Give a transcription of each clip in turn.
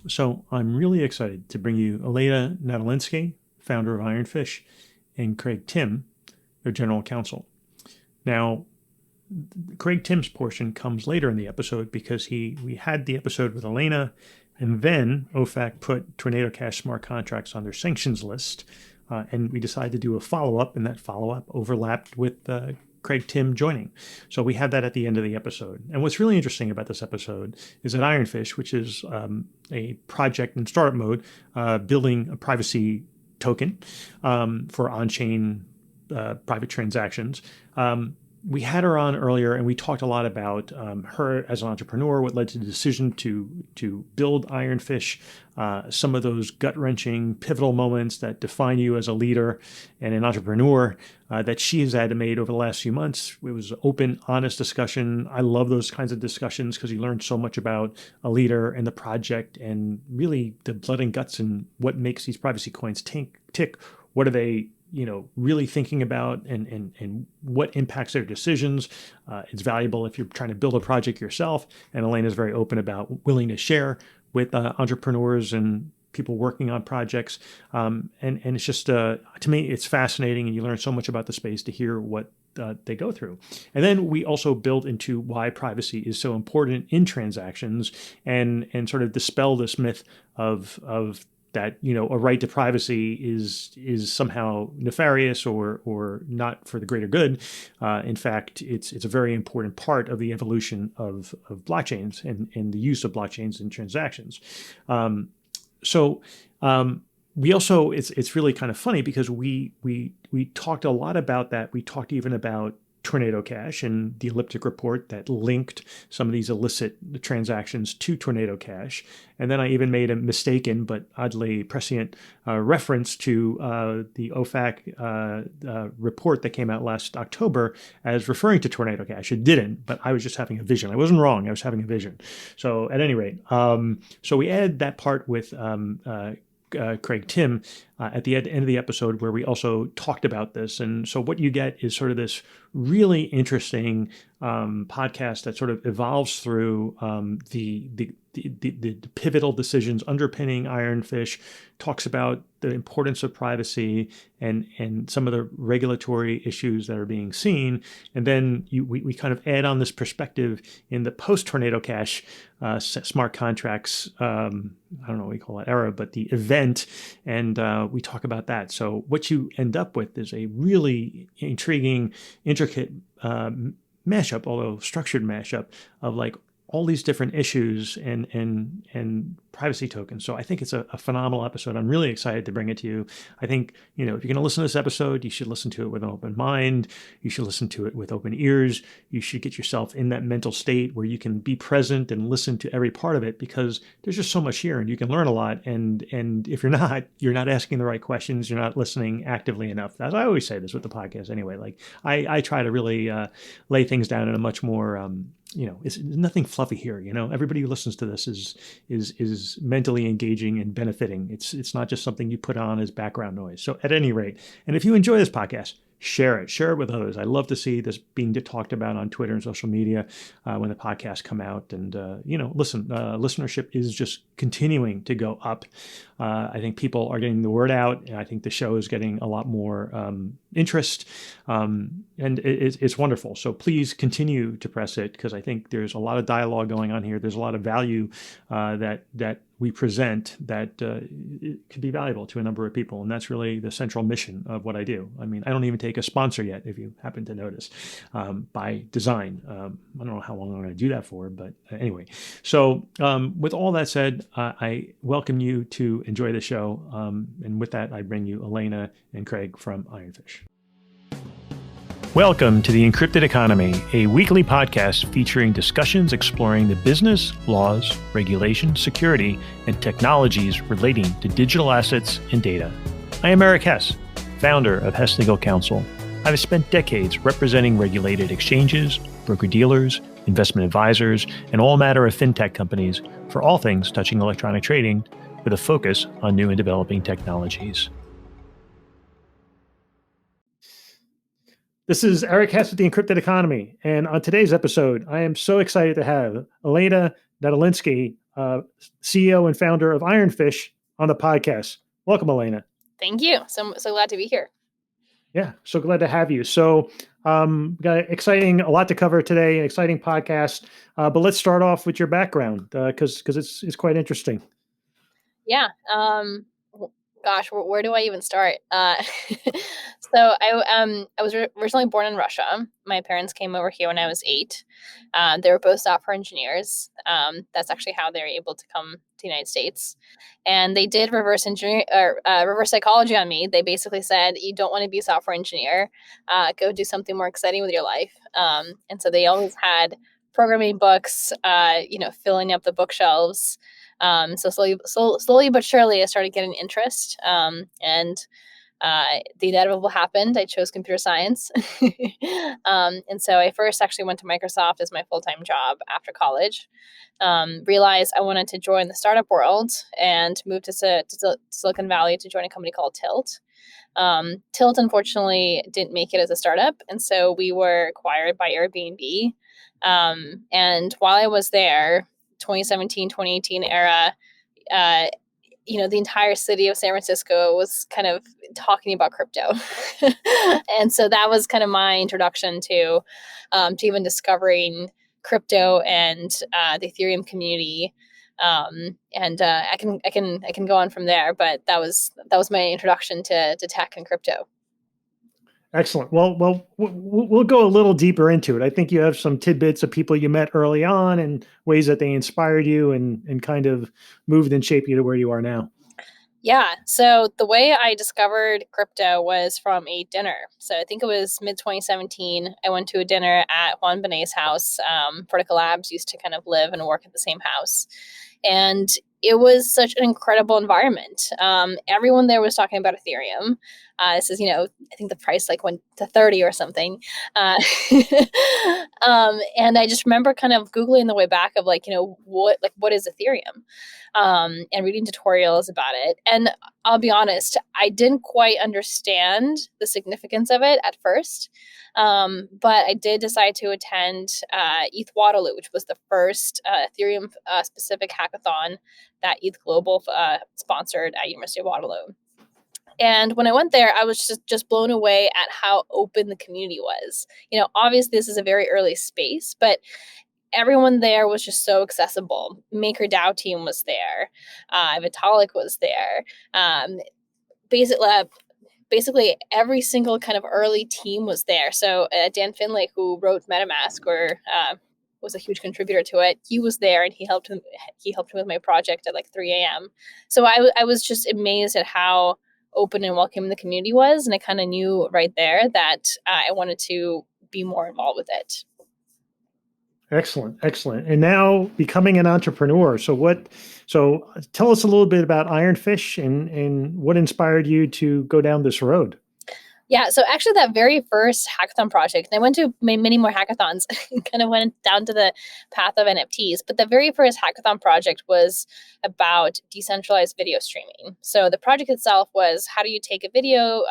So I'm really excited to bring you Elena Nadolinski, founder of Ironfish, and Craig Timm, their general counsel. Now, Craig Timm's portion comes later in the episode because we had the episode with Elena, and then OFAC put Tornado Cash smart contracts on their sanctions list, and we decided to do a follow-up, and that follow-up overlapped with Craig Timm joining. So we had that at the end of the episode. And what's really interesting about this episode is that Ironfish, which is a project in startup mode, building a privacy token for on-chain private transactions. We had her on earlier, and we talked a lot about her as an entrepreneur, what led to the decision to build Ironfish, some of those gut-wrenching, pivotal moments that define you as a leader and an entrepreneur that she has had to made over the last few months. It was open, honest discussion. I love those kinds of discussions because you learn so much about a leader and the project and really the blood and guts and what makes these privacy coins tick. What are they really thinking about and what impacts their decisions. It's valuable if you're trying to build a project yourself. And Elena is very open about willing to share with entrepreneurs and people working on projects. And it's just, to me, it's fascinating. And you learn so much about the space to hear what they go through. And then we also build into why privacy is so important in transactions and sort of dispel this myth of that a right to privacy is somehow nefarious or not for the greater good. In fact, it's a very important part of the evolution of blockchains and the use of blockchains in transactions. We also it's really kind of funny because we talked a lot about that. We talked even about Tornado Cash and the elliptic report that linked some of these illicit transactions to Tornado Cash. And then I even made a mistaken but oddly prescient reference to the OFAC report that came out last October as referring to Tornado Cash. It didn't, but I was just having a vision. I wasn't wrong. I was having a vision. So at any rate, so we added that part with Craig Timm at the end of the episode where we also talked about this. And so what you get is sort of this really interesting podcast that sort of evolves through the pivotal decisions underpinning Ironfish, talks about the importance of privacy and some of the regulatory issues that are being seen. And then we kind of add on this perspective in the post-Tornado Cash smart contracts, I don't know what we call that era, but the event, and we talk about that. So what you end up with is a really intriguing, intricate mashup, although structured mashup of like all these different issues and privacy tokens. So I think it's a phenomenal episode. I'm really excited to bring it to you. I think, if you're going to listen to this episode, you should listen to it with an open mind. You should listen to it with open ears. You should get yourself in that mental state where you can be present and listen to every part of it because there's just so much here and you can learn a lot. And if you're not asking the right questions, you're not listening actively enough. As I always say this with the podcast anyway, like I try to really lay things down in a much more it's nothing fluffy here. Everybody who listens to this is mentally engaging and benefiting. It's not just something you put on as background noise. So at any rate, and if you enjoy this podcast, share it with others. I love to see this being talked about on Twitter and social media when the podcasts come out. And, listenership is just continuing to go up. I think people are getting the word out, and I think the show is getting a lot more interest, and it's wonderful. So please continue to press it because I think there's a lot of dialogue going on here. There's a lot of value that we present that it could be valuable to a number of people. And that's really the central mission of what I do. I mean, I don't even take a sponsor yet, if you happen to notice, by design. I don't know how long I'm going to do that for, but anyway. So with all that said, I welcome you to enjoy the show. And with that, I bring you Elena and Craig from Ironfish. Welcome to The Encrypted Economy, a weekly podcast featuring discussions exploring the business, laws, regulation, security, and technologies relating to digital assets and data. I am Eric Hess, founder of Hess Legal Counsel. I've spent decades representing regulated exchanges, broker-dealers, investment advisors, and all manner of fintech companies for all things touching electronic trading with a focus on new and developing technologies. This is Eric Hess with The Encrypted Economy. And on today's episode, I am so excited to have Elena Nadolinski CEO and founder of Ironfish, on the podcast. Welcome, Elena. Thank you. So glad to be here. Yeah, so glad to have you. So, got a lot to cover today, an exciting podcast. But let's start off with your background because it's quite interesting. Yeah. Gosh, where do I even start? So I was originally born in Russia. My parents came over here when I was 8. They were both software engineers. That's actually how they were able to come to the United States. And they did reverse engineer or reverse psychology on me. They basically said, "You don't want to be a software engineer. Go do something more exciting with your life." And so they always had programming books, filling up the bookshelves. So slowly but surely, I started getting interest, and the inevitable happened. I chose computer science, and so I first actually went to Microsoft as my full-time job after college. Realized I wanted to join the startup world and moved to Silicon Valley to join a company called Tilt. Tilt unfortunately didn't make it as a startup, and so we were acquired by Airbnb. And while I was there, 2017, 2018 era, uh, the entire city of San Francisco was kind of talking about crypto. And so that was kind of my introduction to even discovering crypto and the Ethereum community. And I can go on from there, but that was my introduction to tech and crypto. Excellent. Well, we'll go a little deeper into it. I think you have some tidbits of people you met early on and ways that they inspired you and kind of moved and shaped you to where you are now. Yeah. So the way I discovered crypto was from a dinner. So I think it was mid 2017. I went to a dinner at Juan Benet's house. Vertical Labs used to kind of live and work at the same house. And it was such an incredible environment. Everyone there was talking about Ethereum. This is, I think the price like went to 30 or something. Uh, and I just remember kind of Googling the way back of what is Ethereum? And reading tutorials about it. And I'll be honest, I didn't quite understand the significance of it at first. But I did decide to attend ETH Waterloo, which was the first Ethereum specific hackathon that ETH Global sponsored at University of Waterloo. And when I went there, I was just blown away at how open the community was. Obviously this is a very early space, but everyone there was just so accessible. MakerDAO team was there. Vitalik was there. Basically, basically every single kind of early team was there. So Dan Finlay, who wrote MetaMask or was a huge contributor to it, he was there and he helped me with my project at like 3 a.m. So I was just amazed at how open and welcoming the community was. And I kind of knew right there that I wanted to be more involved with it. Excellent, excellent. And now becoming an entrepreneur. So tell us a little bit about Ironfish and what inspired you to go down this road. Yeah, so actually that very first hackathon project, and I went to many more hackathons, kind of went down to the path of NFTs, but the very first hackathon project was about decentralized video streaming. So the project itself was, how do you take a video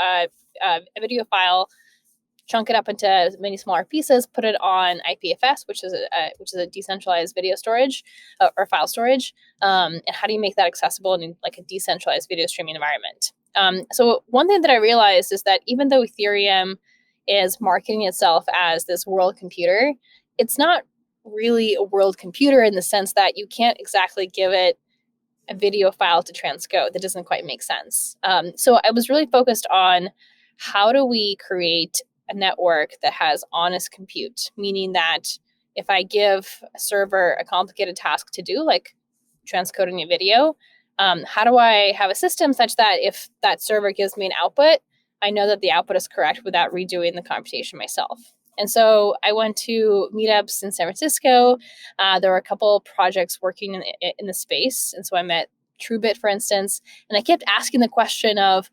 file, chunk it up into many smaller pieces, put it on IPFS, which is a decentralized video storage or file storage, and how do you make that accessible in like a decentralized video streaming environment? So one thing that I realized is that even though Ethereum is marketing itself as this world computer, it's not really a world computer in the sense that you can't exactly give it a video file to transcode. That doesn't quite make sense. So I was really focused on how do we create a network that has honest compute, meaning that if I give a server a complicated task to do, like transcoding a video, how do I have a system such that if that server gives me an output, I know that the output is correct without redoing the computation myself? And so I went to meetups in San Francisco. There were a couple projects working in the space. And so I met TrueBit, for instance, and I kept asking the question of,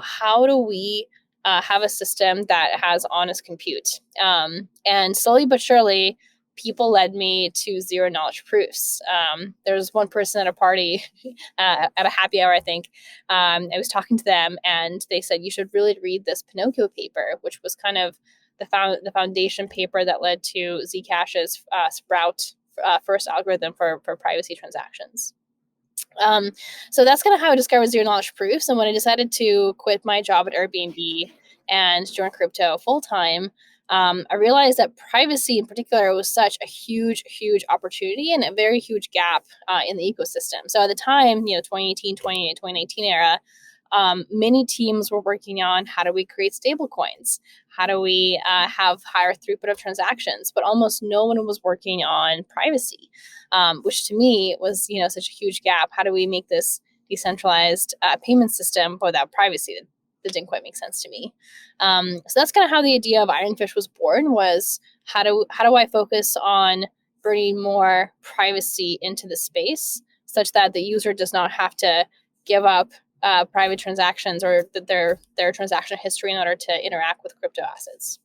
how do we have a system that has honest compute? And slowly but surely, people led me to zero knowledge proofs. There was one person at a party, at a happy hour, I think. I was talking to them and they said, you should really read this Pinocchio paper, which was kind of the foundation paper that led to Zcash's Sprout first algorithm for privacy transactions. So that's kind of how I discovered zero knowledge proofs. And when I decided to quit my job at Airbnb and join crypto full time, I realized that privacy in particular was such a huge, huge opportunity and a very huge gap in the ecosystem. So at the time, 2018, 2019 era, many teams were working on how do we create stable coins? How do we have higher throughput of transactions? But almost no one was working on privacy, which to me was, such a huge gap. How do we make this decentralized payment system without privacy? That didn't quite make sense to me. So that's kind of how the idea of Ironfish was born, was how do I focus on bringing more privacy into the space such that the user does not have to give up private transactions or their transaction history in order to interact with crypto assets.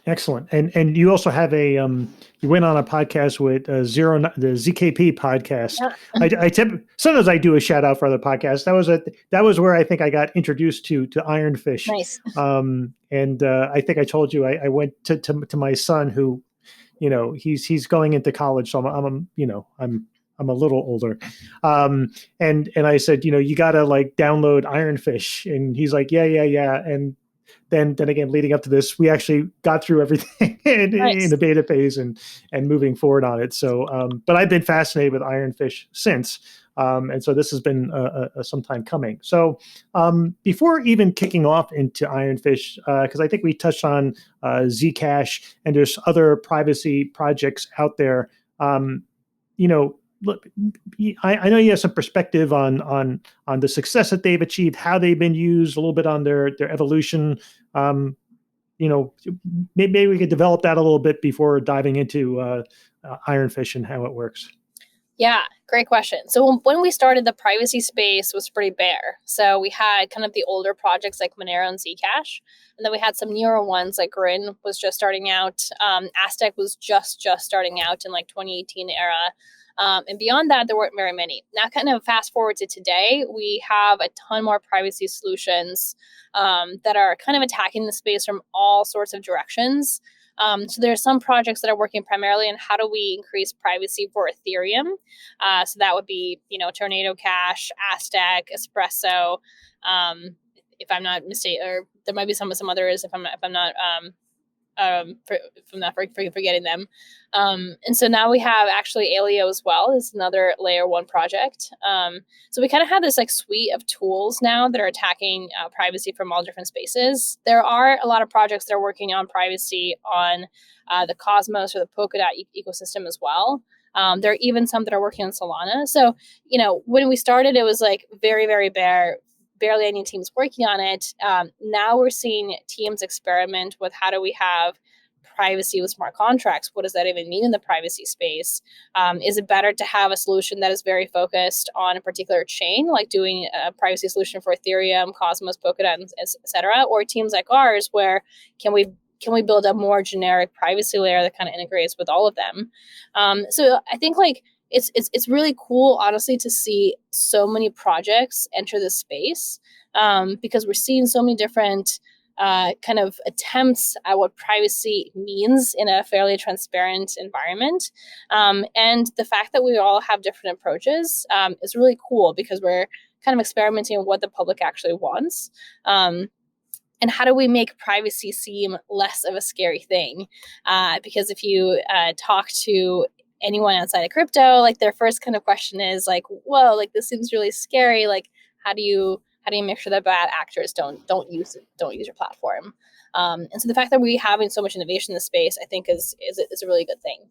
Excellent. And you also have you went on a podcast with the ZKP podcast. Yeah. Sometimes I do a shout out for other podcasts. That was where I think I got introduced to Ironfish. Nice. And I think I told you I went to my son, who, he's going into college, so I'm a little older. And I said, you got to like download Ironfish. And he's like, yeah. And then again, leading up to this, we actually got through everything in the beta phase and moving forward on it. So, but I've been fascinated with Ironfish since. And so this has been some time coming. So before even kicking off into Ironfish, because I think we touched on Zcash and there's other privacy projects out there, look, I know you have some perspective on the success that they've achieved, how they've been used, a little bit on their evolution. Maybe we could develop that a little bit before diving into Ironfish and how it works. Yeah, great question. So when we started, the privacy space was pretty bare. So we had kind of the older projects like Monero and Zcash, and then we had some newer ones like Grin was just starting out. Aztec was just starting out in like 2018 era. And beyond that, there weren't very many. Now, kind of fast forward to today, we have a ton more privacy solutions that are kind of attacking the space from all sorts of directions. So there are some projects that are working primarily on how do we increase privacy for Ethereum. So that would be, Tornado Cash, Aztec, Espresso. If I'm not mistaken, or there might be some others if I'm not forgetting them. And so now we have actually Alio as well. It's another layer 1 project. So we kind of have this like suite of tools now that are attacking privacy from all different spaces. There are a lot of projects that are working on privacy on the Cosmos or the Polkadot ecosystem as well. There are even some that are working on Solana. So, when we started, it was like very, very bare. Barely any teams working on it. Now we're seeing teams experiment with how do we have privacy with smart contracts? What does that even mean in the privacy space? Is it better to have a solution that is very focused on a particular chain, like doing a privacy solution for Ethereum, Cosmos, Polkadot, et cetera? Or teams like ours, where can we build a more generic privacy layer that kind of integrates with all of them? So I think it's really cool, honestly, to see so many projects enter the space because we're seeing so many different kind of attempts at what privacy means in a fairly transparent environment. And the fact that we all have different approaches is really cool because we're kind of experimenting with what the public actually wants. And how do we make privacy seem less of a scary thing? Because if you talk to anyone outside of crypto, like their first kind of question is like, whoa, like this seems really scary. Like, how do you make sure that bad actors don't use your platform? And so the fact that we're having so much innovation in the space, I think is a really good thing.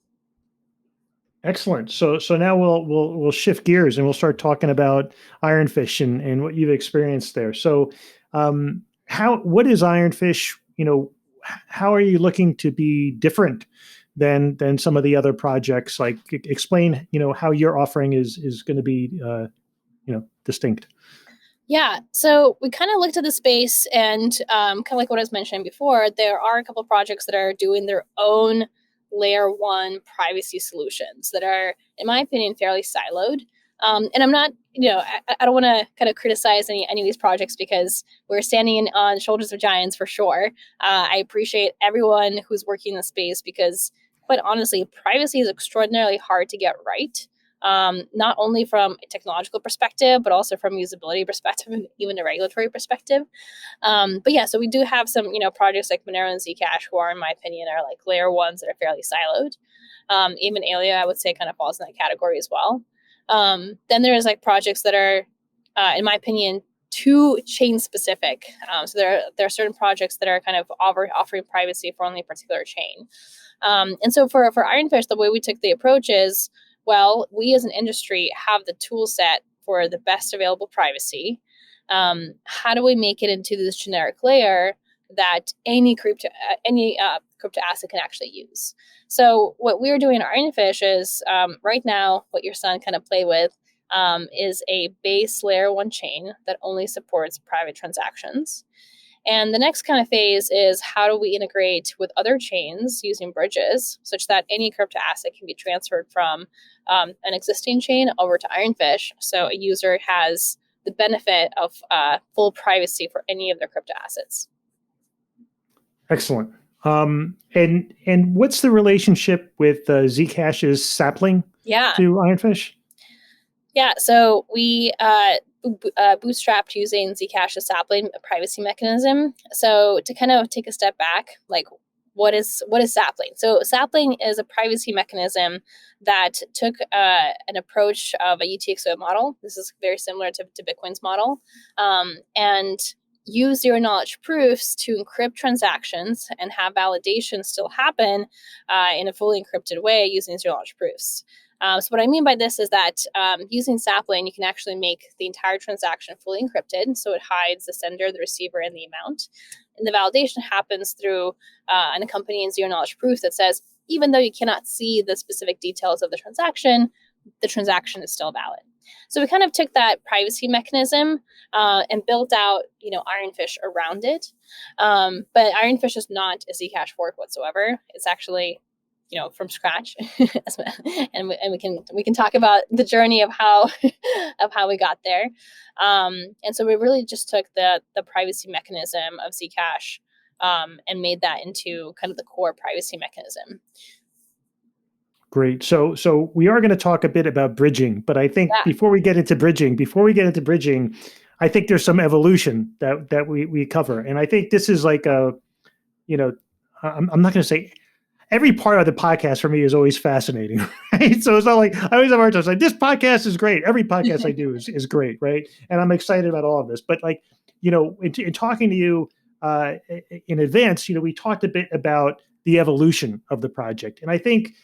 Excellent. So now we'll shift gears and we'll start talking about Ironfish and what you've experienced there. So what is Ironfish? How are you looking to be different than some of the other projects? Like explain, how your offering is going to be, distinct. Yeah, so we kind of looked at the space and kind of like what I was mentioning before, there are a couple of projects that are doing their own layer 1 privacy solutions that are, in my opinion, fairly siloed. And I'm not, I don't want to kind of criticize any of these projects because we're standing on shoulders of giants for sure. I appreciate everyone who's working in the space because quite honestly, privacy is extraordinarily hard to get right. Not only from a technological perspective, but also from usability perspective and even a regulatory perspective. But yeah, so we do have some, projects like Monero and Zcash, who are, in my opinion, are like layer ones that are fairly siloed. Even Elena, I would say, kind of falls in that category as well. Then there's like projects that are, in my opinion, too chain specific. So there are certain projects that are kind of offering privacy for only a particular chain. And so for Ironfish, the way we took the approach is, well, we as an industry have the tool set for the best available privacy. How do we make it into this generic layer that any crypto asset can actually use? So what we're doing in Ironfish is, right now, what your son kind of play with is a base layer one chain that only supports private transactions. And the next kind of phase is, how do we integrate with other chains using bridges such that any crypto asset can be transferred from an existing chain over to Ironfish, so a user has the benefit of full privacy for any of their crypto assets. Excellent. And what's the relationship with Zcash's sapling Yeah. to Ironfish? Yeah, so we bootstrapped using Zcash's sapling privacy mechanism. So to kind of take a step back, like what is sapling? So sapling is a privacy mechanism that took an approach of a UTXO model. This is very similar to Bitcoin's model, and use zero knowledge proofs to encrypt transactions and have validation still happen in a fully encrypted way using zero knowledge proofs. So what I mean by this is that using sapling, you can actually make the entire transaction fully encrypted, so it hides the sender, the receiver, and the amount. And the validation happens through an accompanying zero-knowledge proof that says, even though you cannot see the specific details of the transaction is still valid. So we kind of took that privacy mechanism and built out, Ironfish around it. But Ironfish is not a Zcash fork whatsoever. It's actually from scratch, and we can talk about the journey of how we got there. And so we really just took the privacy mechanism of Zcash and made that into kind of the core privacy mechanism. Great. So we are going to talk a bit about bridging, but I think before we get into bridging, I think there's some evolution that we cover, and I think this is like I'm not going to say. Every part of the podcast for me is always fascinating, right? So it's not like I always have a hard time saying this podcast is great. Every podcast I do is great, right? And I'm excited about all of this. But in talking to you in advance, we talked a bit about the evolution of the project, and I think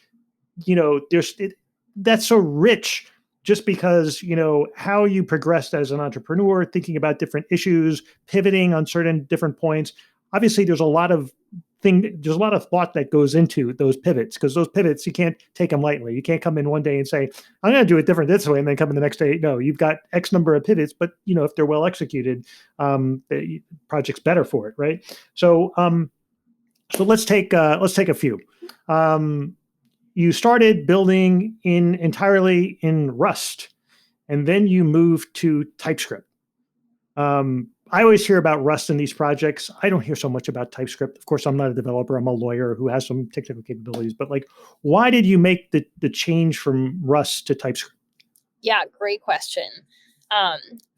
that's so rich, just because how you progressed as an entrepreneur, thinking about different issues, pivoting on certain different points. Obviously, there's a lot of thought that goes into those pivots, because those pivots, you can't take them lightly. You can't come in one day and say, I'm going to do it different this way, and then come in the next day. No, you've got X number of pivots, but if they're well executed, the project's better for it, right? So let's take a few. You started building entirely in Rust, and then you moved to TypeScript. I always hear about Rust in these projects. I don't hear so much about TypeScript. Of course, I'm not a developer. I'm a lawyer who has some technical capabilities. But why did you make the change from Rust to TypeScript? Yeah, great question.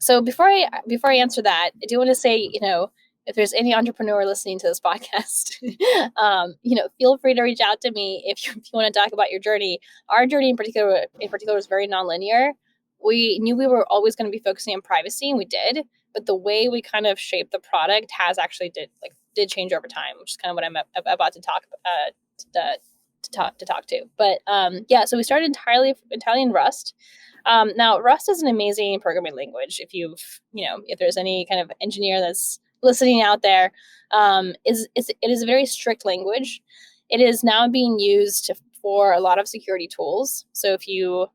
So before I answer that, I do want to say, if there's any entrepreneur listening to this podcast, feel free to reach out to me if you want to talk about your journey. Our journey in particular was very nonlinear. We knew we were always going to be focusing on privacy, and we did. But the way we kind of shaped the product has actually did change over time, which is kind of what I'm about to talk to. But so we started entirely in Rust. Now, Rust is an amazing programming language. If there's any kind of engineer that's listening out there, it is a very strict language. It is now being used for a lot of security tools. So if you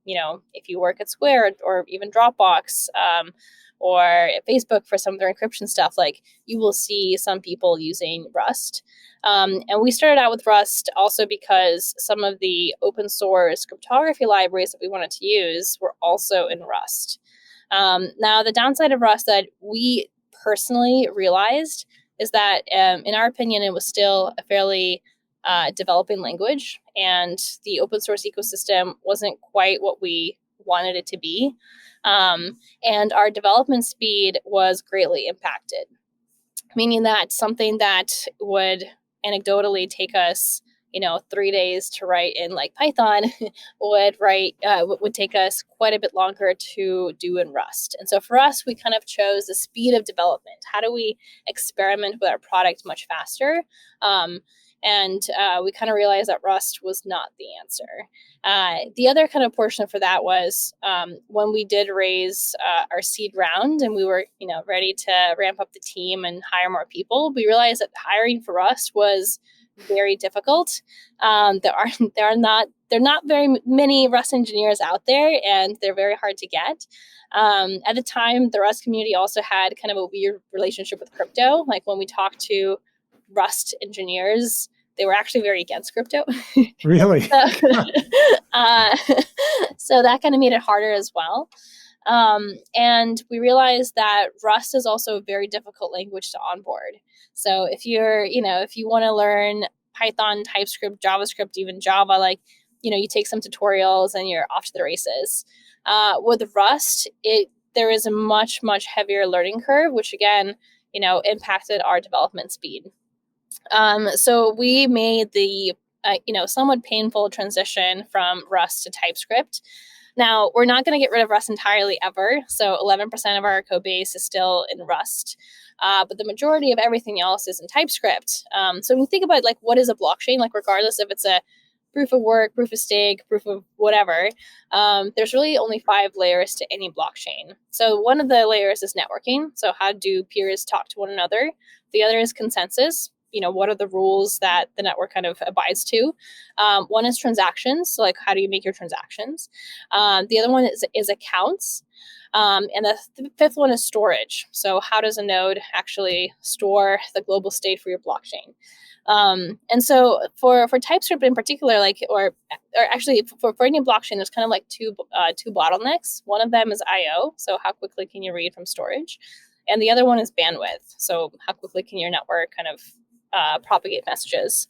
work at Square or even Dropbox, or at Facebook for some of their encryption stuff, you will see some people using Rust. And we started out with Rust also because some of the open source cryptography libraries that we wanted to use were also in Rust. Now, the downside of Rust that we personally realized is that, in our opinion, it was still a fairly developing language, and the open source ecosystem wasn't quite what we wanted it to be. And our development speed was greatly impacted, meaning that something that would anecdotally take us 3 days to write in like Python would take us quite a bit longer to do in Rust. And so for us, we kind of chose the speed of development. How do we experiment with our product much faster? And we kind of realized that Rust was not the answer. The other kind of portion for that was when we did raise our seed round and we were, ready to ramp up the team and hire more people. We realized that hiring for Rust was very difficult. There are not very many Rust engineers out there, and they're very hard to get. At the time, the Rust community also had kind of a weird relationship with crypto. Like when we talked to Rust engineers, they were actually very against crypto. Really? So that kind of made it harder as well. And we realized that Rust is also a very difficult language to onboard. So if you want to learn Python, TypeScript, JavaScript, even Java, you take some tutorials and you're off to the races. With Rust, there is a much, much heavier learning curve, which again, impacted our development speed. So we made the somewhat painful transition from Rust to TypeScript. Now, we're not going to get rid of Rust entirely ever. So 11% of our code base is still in Rust. But the majority of everything else is in TypeScript. So when you think about what is a blockchain, regardless if it's a proof of work, proof of stake, proof of whatever, there's really only 5 layers to any blockchain. So one of the layers is networking. So how do peers talk to one another? The other is consensus. What are the rules that the network kind of abides to? One is transactions. So how do you make your transactions? The other one is accounts. And the fifth one is storage. So how does a node actually store the global state for your blockchain? And so for TypeScript in particular, or actually for any blockchain, there's kind of two bottlenecks. One of them is I/O. So how quickly can you read from storage? And the other one is bandwidth. So how quickly can your network kind of propagate messages?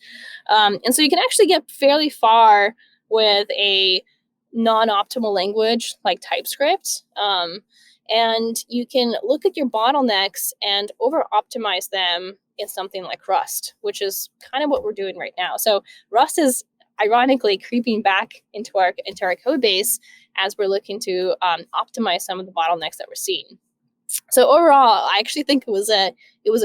And so you can actually get fairly far with a non-optimal language like TypeScript. And you can look at your bottlenecks and over-optimize them in something like Rust, which is kind of what we're doing right now. So Rust is ironically creeping back into our code base as we're looking to optimize some of the bottlenecks that we're seeing. So overall, I actually think it was a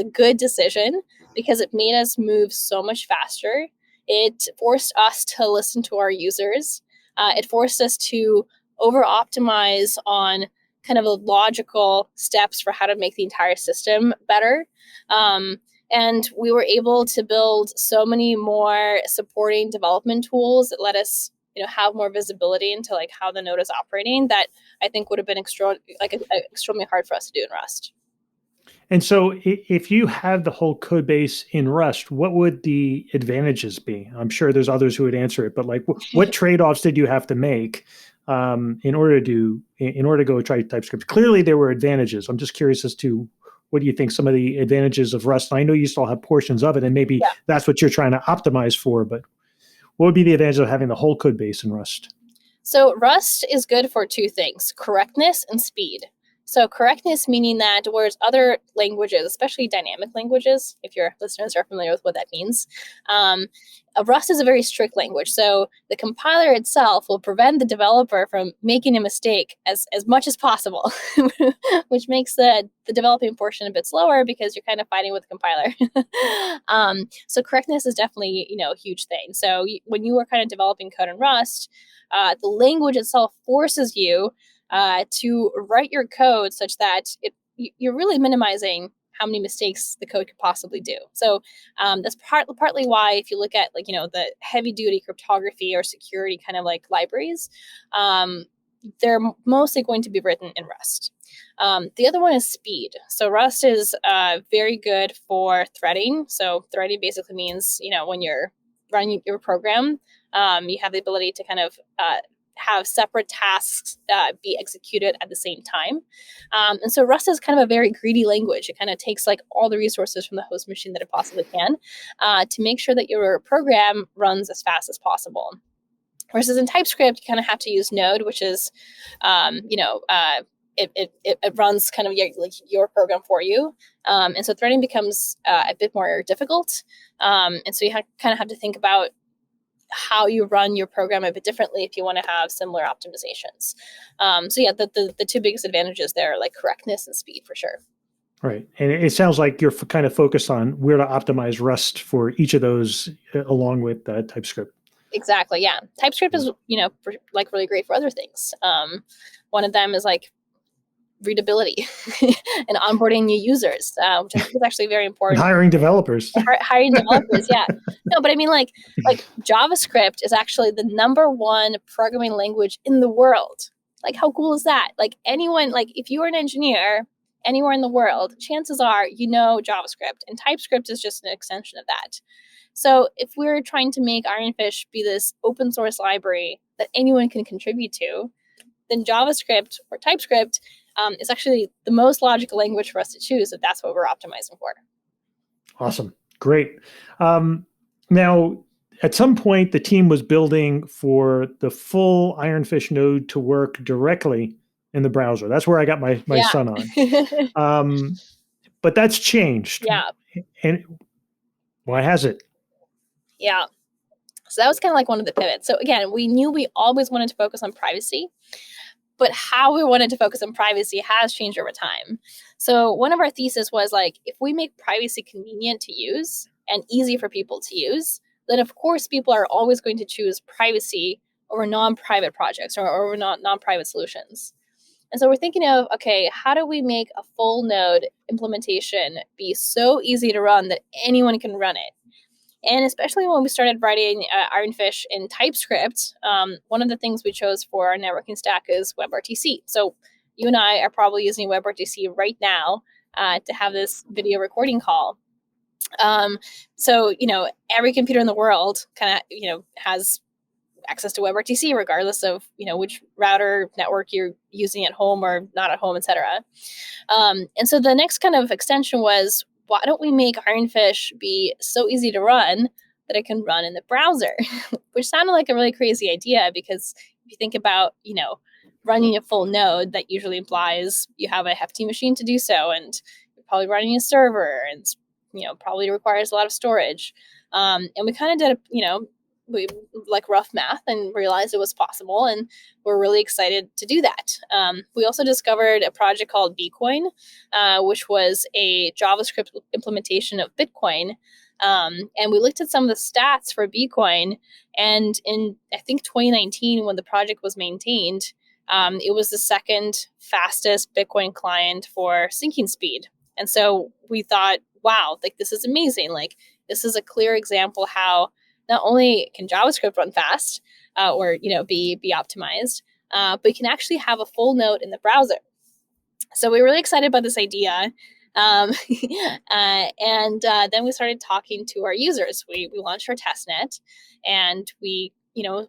good decision because it made us move so much faster. It forced us to listen to our users. It forced us to over-optimize on kind of logical steps for how to make the entire system better. And we were able to build so many more supporting development tools that let us have more visibility into how the node is operating that I think would have been extremely hard for us to do in Rust. And so if you have the whole code base in Rust, what would the advantages be? I'm sure there's others who would answer it, but what trade-offs did you have to make in order to go try TypeScript? Clearly there were advantages. I'm just curious as to what do you think some of the advantages of Rust? And I know you still have portions of it, and maybe that's what you're trying to optimize for, but what would be the advantage of having the whole code base in Rust? So Rust is good for 2 things, correctness and speed. So correctness meaning that whereas other languages, especially dynamic languages, if your listeners are familiar with what that means, Rust is a very strict language. So the compiler itself will prevent the developer from making a mistake as much as possible, which makes the developing portion a bit slower because you're kind of fighting with the compiler. So correctness is definitely, a huge thing. So when you are kind of developing code in Rust, the language itself forces you to write your code such that you're really minimizing how many mistakes the code could possibly do. So that's partly why if you look at the heavy duty cryptography or security kind of libraries, they're mostly going to be written in Rust. The other one is speed. So Rust is very good for threading. So threading basically means when you're running your program, you have the ability to kind of have separate tasks be executed at the same time. And so Rust is kind of a very greedy language. It kind of takes like all the resources from the host machine that it possibly can to make sure that your program runs as fast as possible. Versus in TypeScript, you kind of have to use Node, which is, it runs kind of your program for you. And so threading becomes a bit more difficult. And so you kind of have to think about how you run your program a bit differently if you want to have similar optimizations. The two biggest advantages there are like correctness and speed for sure. Right. And it sounds like you're kind of focused on where to optimize Rust for each of those along with TypeScript. Exactly. Yeah. TypeScript is, like really great for other things. One of them is like readability and onboarding new users, which I think is actually very important. And hiring developers. Hiring developers, yeah. No, but I mean, like JavaScript is actually the #1 programming language in the world. Like, how cool is that? Like anyone, like if you're an engineer anywhere in the world, chances are you know JavaScript, and TypeScript is just an extension of that. So if we're trying to make Ironfish be this open source library that anyone can contribute to, then JavaScript or TypeScript is actually the most logical language for us to choose if that's what we're optimizing for. Awesome. Great. Now, at some point, the team was building for the full Ironfish node to work directly in the browser. That's where I got my son on. But that's changed. Yeah. And why has it? Yeah. So that was kind of like one of the pivots. So again, we knew we always wanted to focus on privacy, but how we wanted to focus on privacy has changed over time. So one of our theses was like, if we make privacy convenient to use and easy for people to use, then of course people are always going to choose privacy over non-private projects or over non-private solutions. And so we're thinking of, okay, how do we make a full node implementation be so easy to run that anyone can run it? And especially when we started writing Ironfish in TypeScript, one of the things we chose for our networking stack is WebRTC. So you and I are probably using WebRTC right now to have this video recording call. So, every computer in the world kind of, has access to WebRTC regardless of, which router network you're using at home or not at home, et cetera. And so the next kind of extension was, why don't we make Ironfish be so easy to run that it can run in the browser? Which sounded like a really crazy idea because if you think about, running a full node, that usually implies you have a hefty machine to do so, and you're probably running a server, and probably requires a lot of storage. And we kind of did we like rough math and realized it was possible, and we're really excited to do that. We also discovered a project called Bcoin, which was a JavaScript implementation of Bitcoin. And we looked at some of the stats for Bcoin, and in, I think, 2019, when the project was maintained, it was the second fastest Bitcoin client for syncing speed. And so we thought, wow, like this is amazing. Like this is a clear example how not only can JavaScript run fast or be optimized, but you can actually have a full node in the browser. So we're really excited about this idea. And then we started talking to our users. We launched our testnet, and we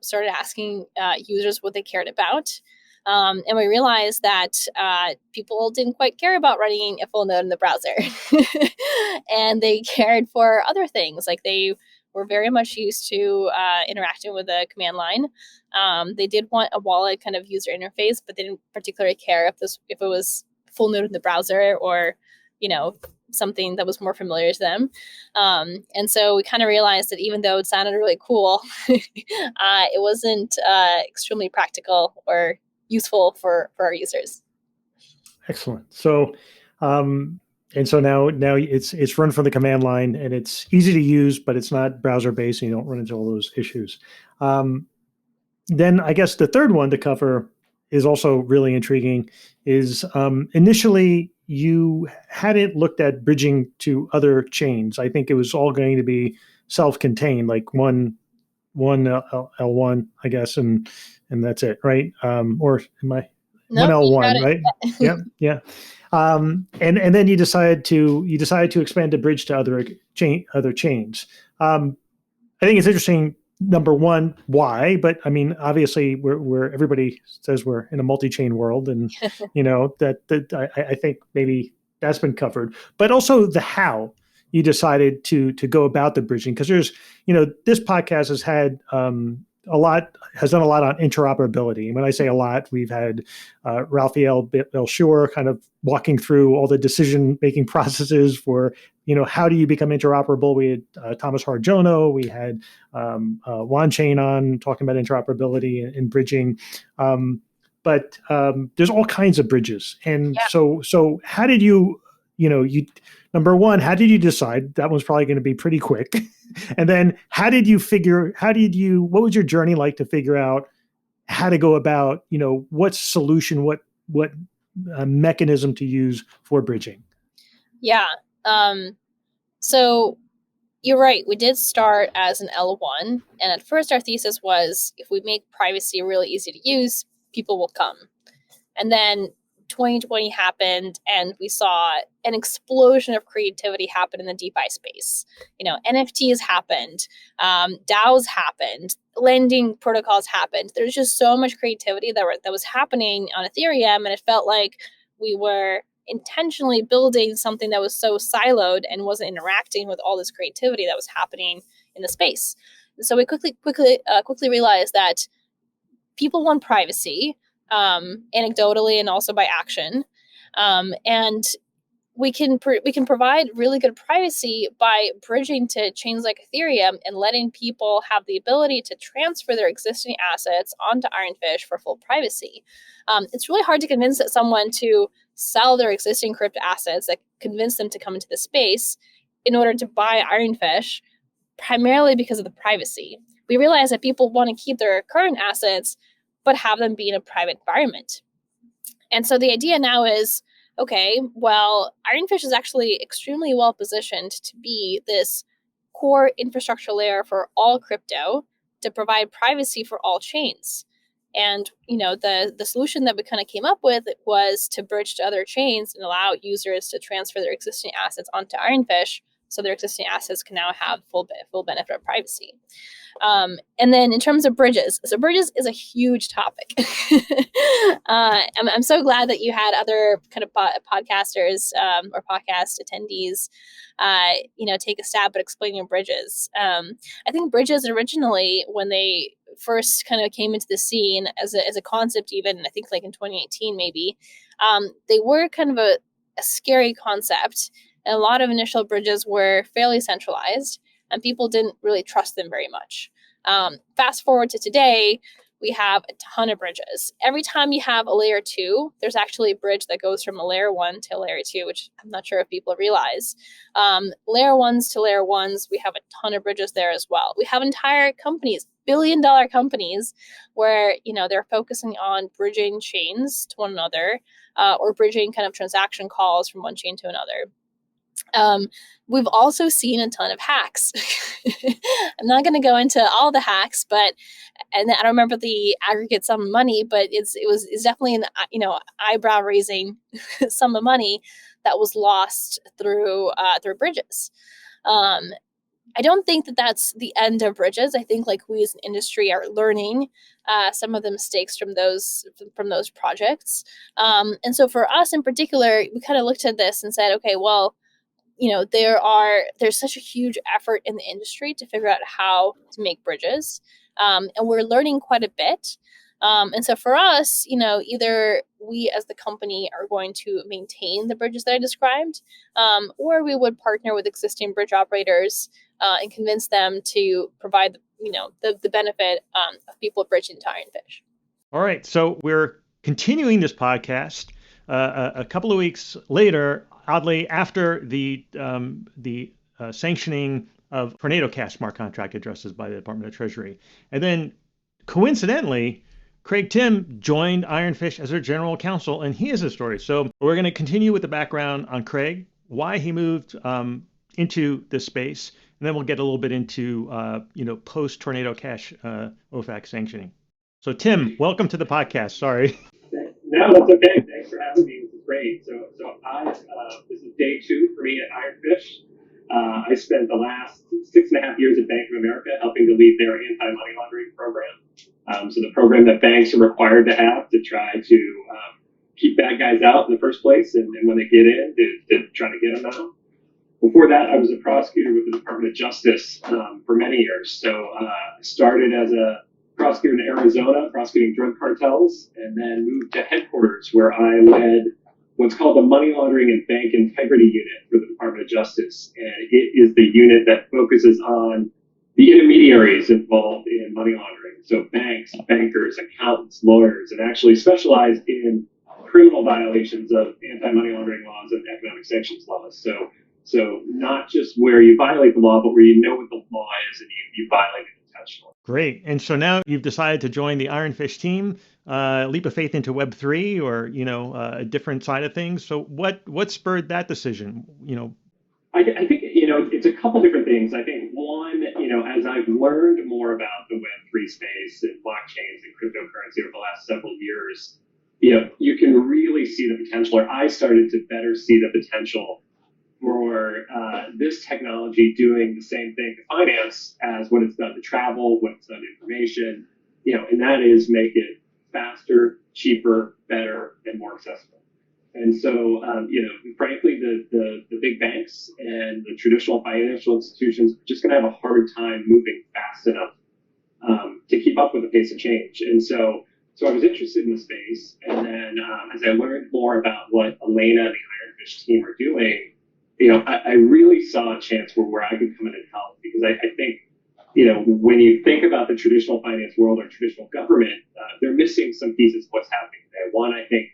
started asking users what they cared about. And we realized that people didn't quite care about running a full node in the browser. And they cared for other things, like they were very much used to interacting with the command line. They did want a wallet kind of user interface, but they didn't particularly care if it was full node in the browser or something that was more familiar to them. And so we kind of realized that even though it sounded really cool, it wasn't extremely practical or useful for our users. Excellent. So and so now it's run from the command line, and it's easy to use, but it's not browser based, and you don't run into all those issues. Then I guess the third one to cover is also really intriguing. Is initially you hadn't looked at bridging to other chains. I think it was all going to be self-contained, like one L1, I guess, and that's it, right? Or am I? Nope, one L1, right? Yeah. And then you decided to expand the bridge to other chains. I think it's interesting number one, why? But I mean, obviously, we're everybody says we're in a multi-chain world, and I think maybe that's been covered. But also the how you decided to go about the bridging, because there's this podcast has done a lot on interoperability. And when I say a lot, we've had Raphael Belshore kind of walking through all the decision making processes for how do you become interoperable. We had Thomas Harjono, we had Juan Chain on talking about interoperability and bridging. But there's all kinds of bridges. And Yeah. so how did you number one, how did you decide that was probably going to be pretty quick? And then what was your journey like to figure out how to go about, what solution, what mechanism to use for bridging? Yeah. Um, so you're right. We did start as an L1. And at first, our thesis was if we make privacy really easy to use, people will come. And then 2020 happened, and we saw an explosion of creativity happen in the DeFi space. NFTs happened, DAOs happened, lending protocols happened. There's just so much creativity that was happening on Ethereum, and it felt like we were intentionally building something that was so siloed and wasn't interacting with all this creativity that was happening in the space. And so we quickly realized that people want privacy, anecdotally and also by action, and we can provide really good privacy by bridging to chains like Ethereum and letting people have the ability to transfer their existing assets onto Ironfish for full privacy. It's really hard to convince someone to sell their existing crypto assets, that convince them to come into the space in order to buy Ironfish, primarily because of the privacy. We realize that people want to keep their current assets but have them be in a private environment. And so the idea now is, okay, well, Ironfish is actually extremely well positioned to be this core infrastructure layer for all crypto to provide privacy for all chains. And the solution that we kind of came up with was to bridge to other chains and allow users to transfer their existing assets onto Ironfish, so their existing assets can now have full benefit of privacy. And then in terms of bridges, so bridges is a huge topic. I'm so glad that you had other kind of podcasters or podcast attendees, take a stab at explaining bridges. I think bridges originally, when they first kind of came into the scene as a concept, even I think like in 2018 maybe, they were kind of a scary concept. And a lot of initial bridges were fairly centralized, and people didn't really trust them very much. Fast forward to today, we have a ton of bridges. Every time you have a layer 2, there's actually a bridge that goes from a layer 1 to a layer 2, which I'm not sure if people realize. Layer 1s to layer 1s, we have a ton of bridges there as well. We have entire companies, billion-dollar companies, where they're focusing on bridging chains to one another, or bridging kind of transaction calls from one chain to another. We've also seen a ton of hacks. I'm not going to go into all the hacks, and I don't remember the aggregate sum of money, but it's definitely an eyebrow raising sum of money that was lost through bridges. I don't think that that's the end of bridges. I think like we as an industry are learning some of the mistakes from those projects. And so for us in particular, we kind of looked at this and said, okay, well, there's such a huge effort in the industry to figure out how to make bridges, and we're learning quite a bit. And so for us, either we as the company are going to maintain the bridges that I described, or we would partner with existing bridge operators and convince them to provide the benefit of people bridging to Ironfish. All right, so we're continuing this podcast a couple of weeks later, oddly after the sanctioning of Tornado Cash smart contract addresses by the Department of Treasury, and then coincidentally, Craig Timm joined Ironfish as their general counsel, and he has a story. So we're going to continue with the background on Craig, why he moved into this space, and then we'll get a little bit into post Tornado Cash OFAC sanctioning. So Timm, welcome to the podcast. Sorry. No, that's okay. Thanks for having me. This is great. So this is day 2 for me at Ironfish. I spent the last 6.5 years at Bank of America, helping to lead their anti-money laundering program. So the program that banks are required to have to try to keep bad guys out in the first place, and when they get in, to try to get them out. Before that, I was a prosecutor with the Department of Justice for many years. So I started as a prosecutor in Arizona, prosecuting drug cartels, and then moved to headquarters where I led what's called the Money Laundering and Bank Integrity Unit for the Department of Justice. And it is the unit that focuses on the intermediaries involved in money laundering. So banks, bankers, accountants, lawyers, and actually specialized in criminal violations of anti-money laundering laws and economic sanctions laws. So not just where you violate the law, but where you know what the law is and you violate it intentionally. Great. And so now you've decided to join the Ironfish team, leap of faith into Web3, or a different side of things. So what spurred that decision? I think it's a couple different things. I think one, as I've learned more about the Web3 space and blockchains and cryptocurrency over the last several years, you can really see the potential, or I started to better see the potential for this technology doing the same thing to finance as what it's done to travel, what it's done to information, and that is make it faster, cheaper, better, and more accessible. And so, frankly, the big banks and the traditional financial institutions are just going to have a hard time moving fast enough to keep up with the pace of change. And so I was interested in the space. And then as I learned more about what Elena and the Ironfish team are doing, I really saw a chance where I could come in and help, because I think, when you think about the traditional finance world or traditional government, they're missing some pieces of what's happening today. One, I think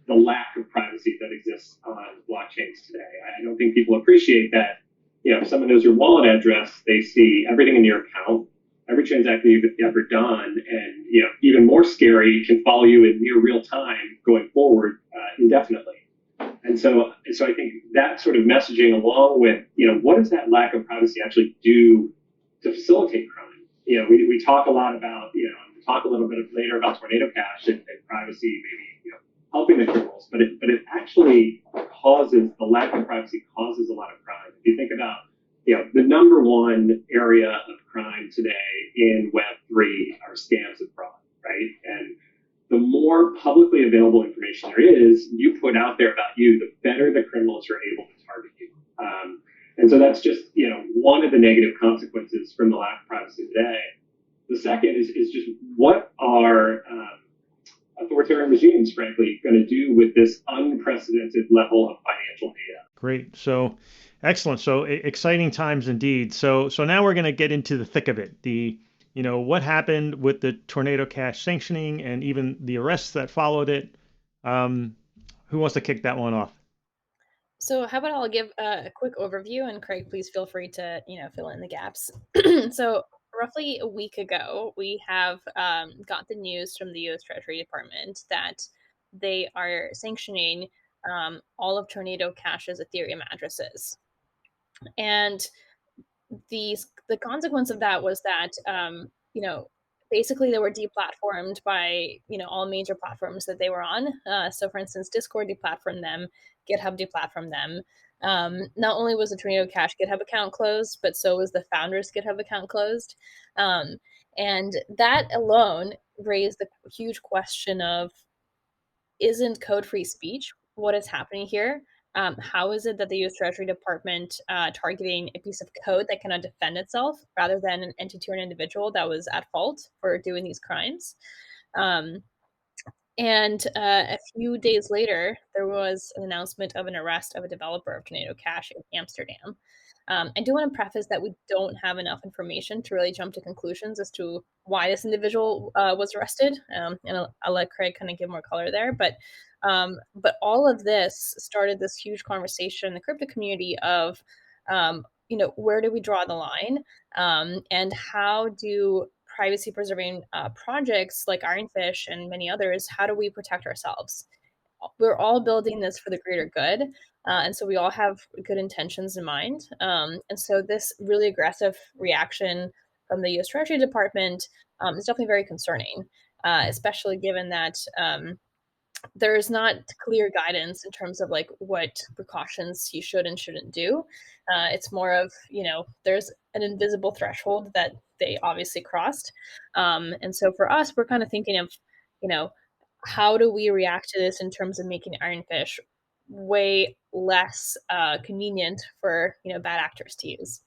the lack of privacy that exists on blockchains today. I don't think people appreciate that. If someone knows your wallet address, they see everything in your account, every transaction you've ever done, and even more scary, can follow you in near real time going forward indefinitely. And so I think that sort of messaging, along with, what does that lack of privacy actually do to facilitate crime? We talk a lot about, we'll talk a little bit later about Tornado Cash and privacy, maybe, helping the criminals, but it actually the lack of privacy causes a lot of crime. If you think about, the number one area of crime today in Web3 are scams and fraud, right? And the more publicly available information there is, you put out there about you, the better the criminals are able to target you. And so that's just, one of the negative consequences from the lack of privacy today. The second is just what are authoritarian regimes, frankly, going to do with this unprecedented level of financial data? Great. So excellent. So exciting times indeed. So now we're going to get into the thick of it. What happened with the Tornado Cash sanctioning and even the arrests that followed it. Who wants to kick that one off? So how about I'll give a quick overview, and Craig, please feel free to fill in the gaps. So roughly a week ago, we have got the news from the U.S. Treasury Department that they are sanctioning all of Tornado Cash's Ethereum addresses, and the consequence of that was that basically they were deplatformed by all major platforms that they were on. So for instance, Discord deplatformed them, GitHub deplatformed them. Not only was the Tornado Cash GitHub account closed, but so was the founder's GitHub account closed. And that alone raised the huge question of, isn't code free speech what is happening here? How is it that the U.S. Treasury Department targeting a piece of code that cannot defend itself rather than an entity or an individual that was at fault for doing these crimes? And a few days later, there was an announcement of an arrest of a developer of Tornado Cash in Amsterdam. I do want to preface that we don't have enough information to really jump to conclusions as to why this individual was arrested, and I'll let Craig kind of give more color there. But all of this started this huge conversation in the crypto community of, where do we draw the line, and how do privacy preserving projects like Ironfish and many others, how do we protect ourselves? We're all building this for the greater good. And so we all have good intentions in mind. And so this really aggressive reaction from the U.S. Treasury Department is definitely very concerning, especially given that there's not clear guidance in terms of like what precautions you should and shouldn't do. It's more of, there's an invisible threshold that they obviously crossed. And so for us, we're kind of thinking of, you know, how do we react to this in terms of making ironfish way less convenient for, bad actors to use.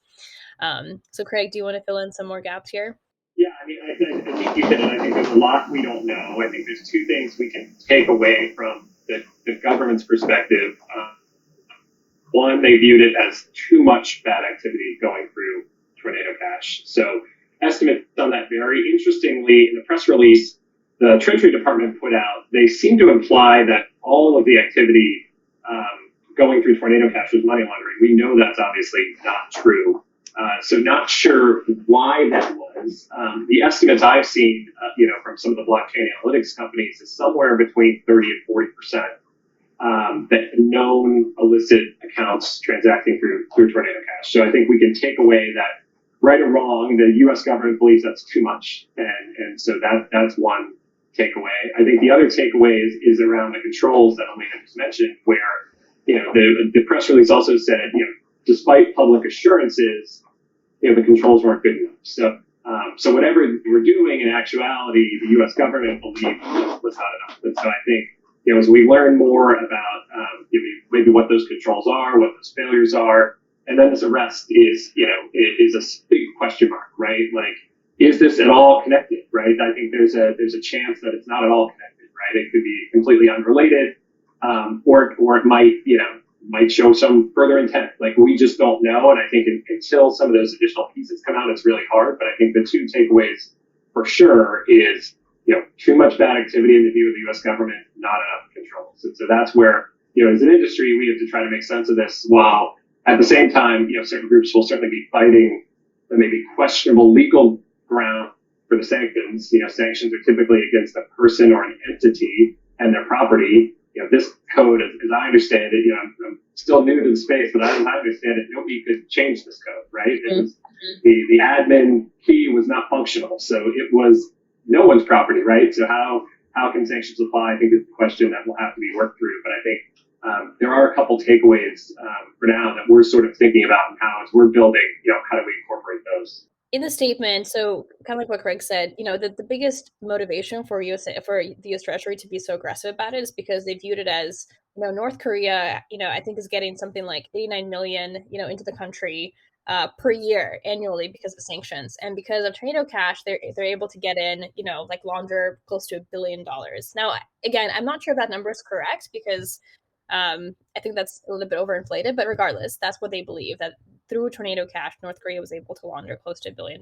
So Craig, do you want to fill in some more gaps here? Yeah, I mean, I think you hit it. I think there's a lot we don't know. I think there's two things we can take away from the government's perspective. One, they viewed it as too much bad activity going through Tornado Cache. So estimates on that vary. Interestingly, in the press release the Treasury Department put out, they seem to imply that all of the activity going through Tornado Cache was money laundering. We know that's obviously not true. So not sure why that was. The estimates I've seen, from some of the blockchain analytics companies is somewhere between 30 and 40% that known illicit accounts transacting through Tornado Cache. So I think we can take away that, right or wrong, the U.S. government believes that's too much, and so that's one takeaway. I think the other takeaway is around the controls that Elena just mentioned, where the press release also said, despite public assurances, the controls weren't good enough. So whatever we're doing, in actuality, the U.S. government believed was not enough. And so I think, as we learn more about maybe what those controls are, what those failures are, and then this arrest is a big question mark, right? Like, is this at all connected, right? I think there's a chance that it's not at all connected, right? It could be completely unrelated, or it might show some further intent. Like, we just don't know. And I think until some of those additional pieces come out, it's really hard. But I think the two takeaways for sure is, too much bad activity in the view of the U.S. government, not enough controls. And so that's where, as an industry, we have to try to make sense of this, while at the same time, certain groups will certainly be fighting the maybe questionable legal ground for the sanctions. Sanctions are typically against a person or an entity and their property. This code, as I understand it, I'm still new to the space, but as I understand it, nobody could change this code, right? It was the admin key was not functional, so it was no one's property, right? So how can sanctions apply? I think is a question that will have to be worked through. But I think there are a couple takeaways for now that we're sort of thinking about, and how, as we're building, how do we incorporate those? In the statement, so kind of like what Craig said, the biggest motivation for the U.S. Treasury to be so aggressive about it is because they viewed it as, North Korea, I think is getting something like 89 million, into the country per year annually because of sanctions, and because of Tornado Cache, they're able to get in, like launder close to $1 billion. Now, again, I'm not sure if that number is correct, because I think that's a little bit overinflated, but regardless, that's what they believe, that through Tornado Cache, North Korea was able to launder close to $1 billion.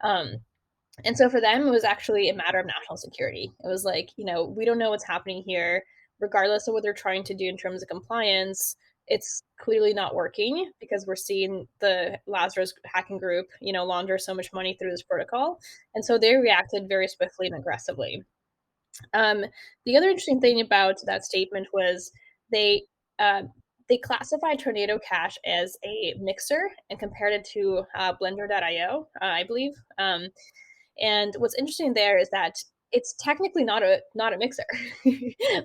And so for them, it was actually a matter of national security. It was like, we don't know what's happening here. Regardless of what they're trying to do in terms of compliance, it's clearly not working, because we're seeing the Lazarus hacking group, launder so much money through this protocol. And so they reacted very swiftly and aggressively. The other interesting thing about that statement was they they classified Tornado Cache as a mixer and compared it to Blender.io, I believe. And what's interesting there is that it's technically not a mixer,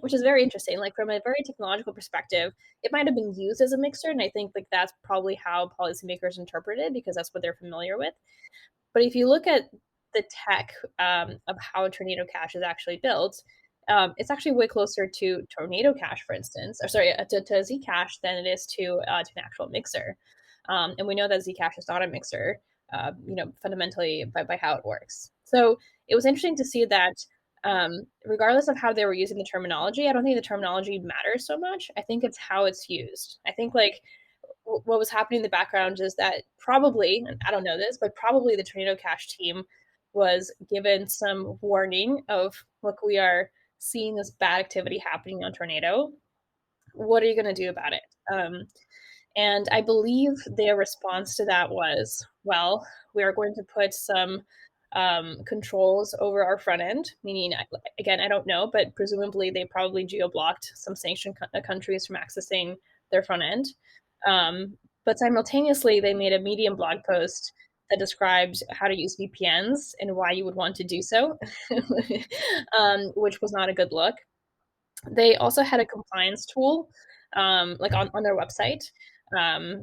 which is very interesting. Like, from a very technological perspective, it might have been used as a mixer, and I think like that's probably how policymakers interpret it, because that's what they're familiar with. But if you look at the tech of how Tornado Cache is actually built, it's actually way closer to Tornado Cache, for instance, or sorry, to Zcash than it is to an actual mixer. And we know that Zcash is not a mixer, fundamentally by how it works. So it was interesting to see that, regardless of how they were using the terminology, I don't think the terminology matters so much. I think it's how it's used. I think like what was happening in the background is that probably, and I don't know this, but probably the Tornado Cache team was given some warning of, look, we are seeing this bad activity happening on Tornado. What are you going to do about it? And I believe their response to that was, well, we are going to put some controls over our front end, meaning, again, I don't know, but presumably they probably geo-blocked some sanctioned countries from accessing their front end. But simultaneously, they made a Medium blog post that described how to use VPNs and why you would want to do so, which was not a good look. They also had a compliance tool, like on their website.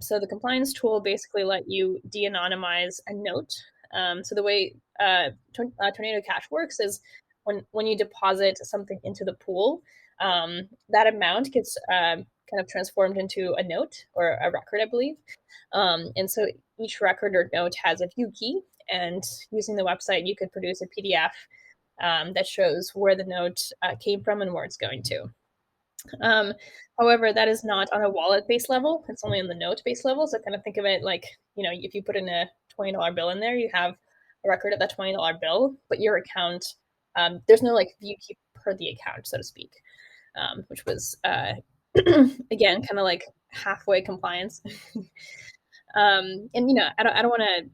So the compliance tool basically let you de-anonymize a note. So the way Tornado Cash works is when you deposit something into the pool, that amount gets kind of transformed into a note or a record, I believe. And so each record or note has a view key, and using the website, you could produce a PDF that shows where the note came from and where it's going to. Um, However, that is not on a wallet-based level. It's only on the note-based level. So kind of think of it like, if you put in a $20 bill in there, you have a record of that $20 bill, but your account, there's no like view key per the account, so to speak, which was, again, kind of like halfway compliance. And, I don't want to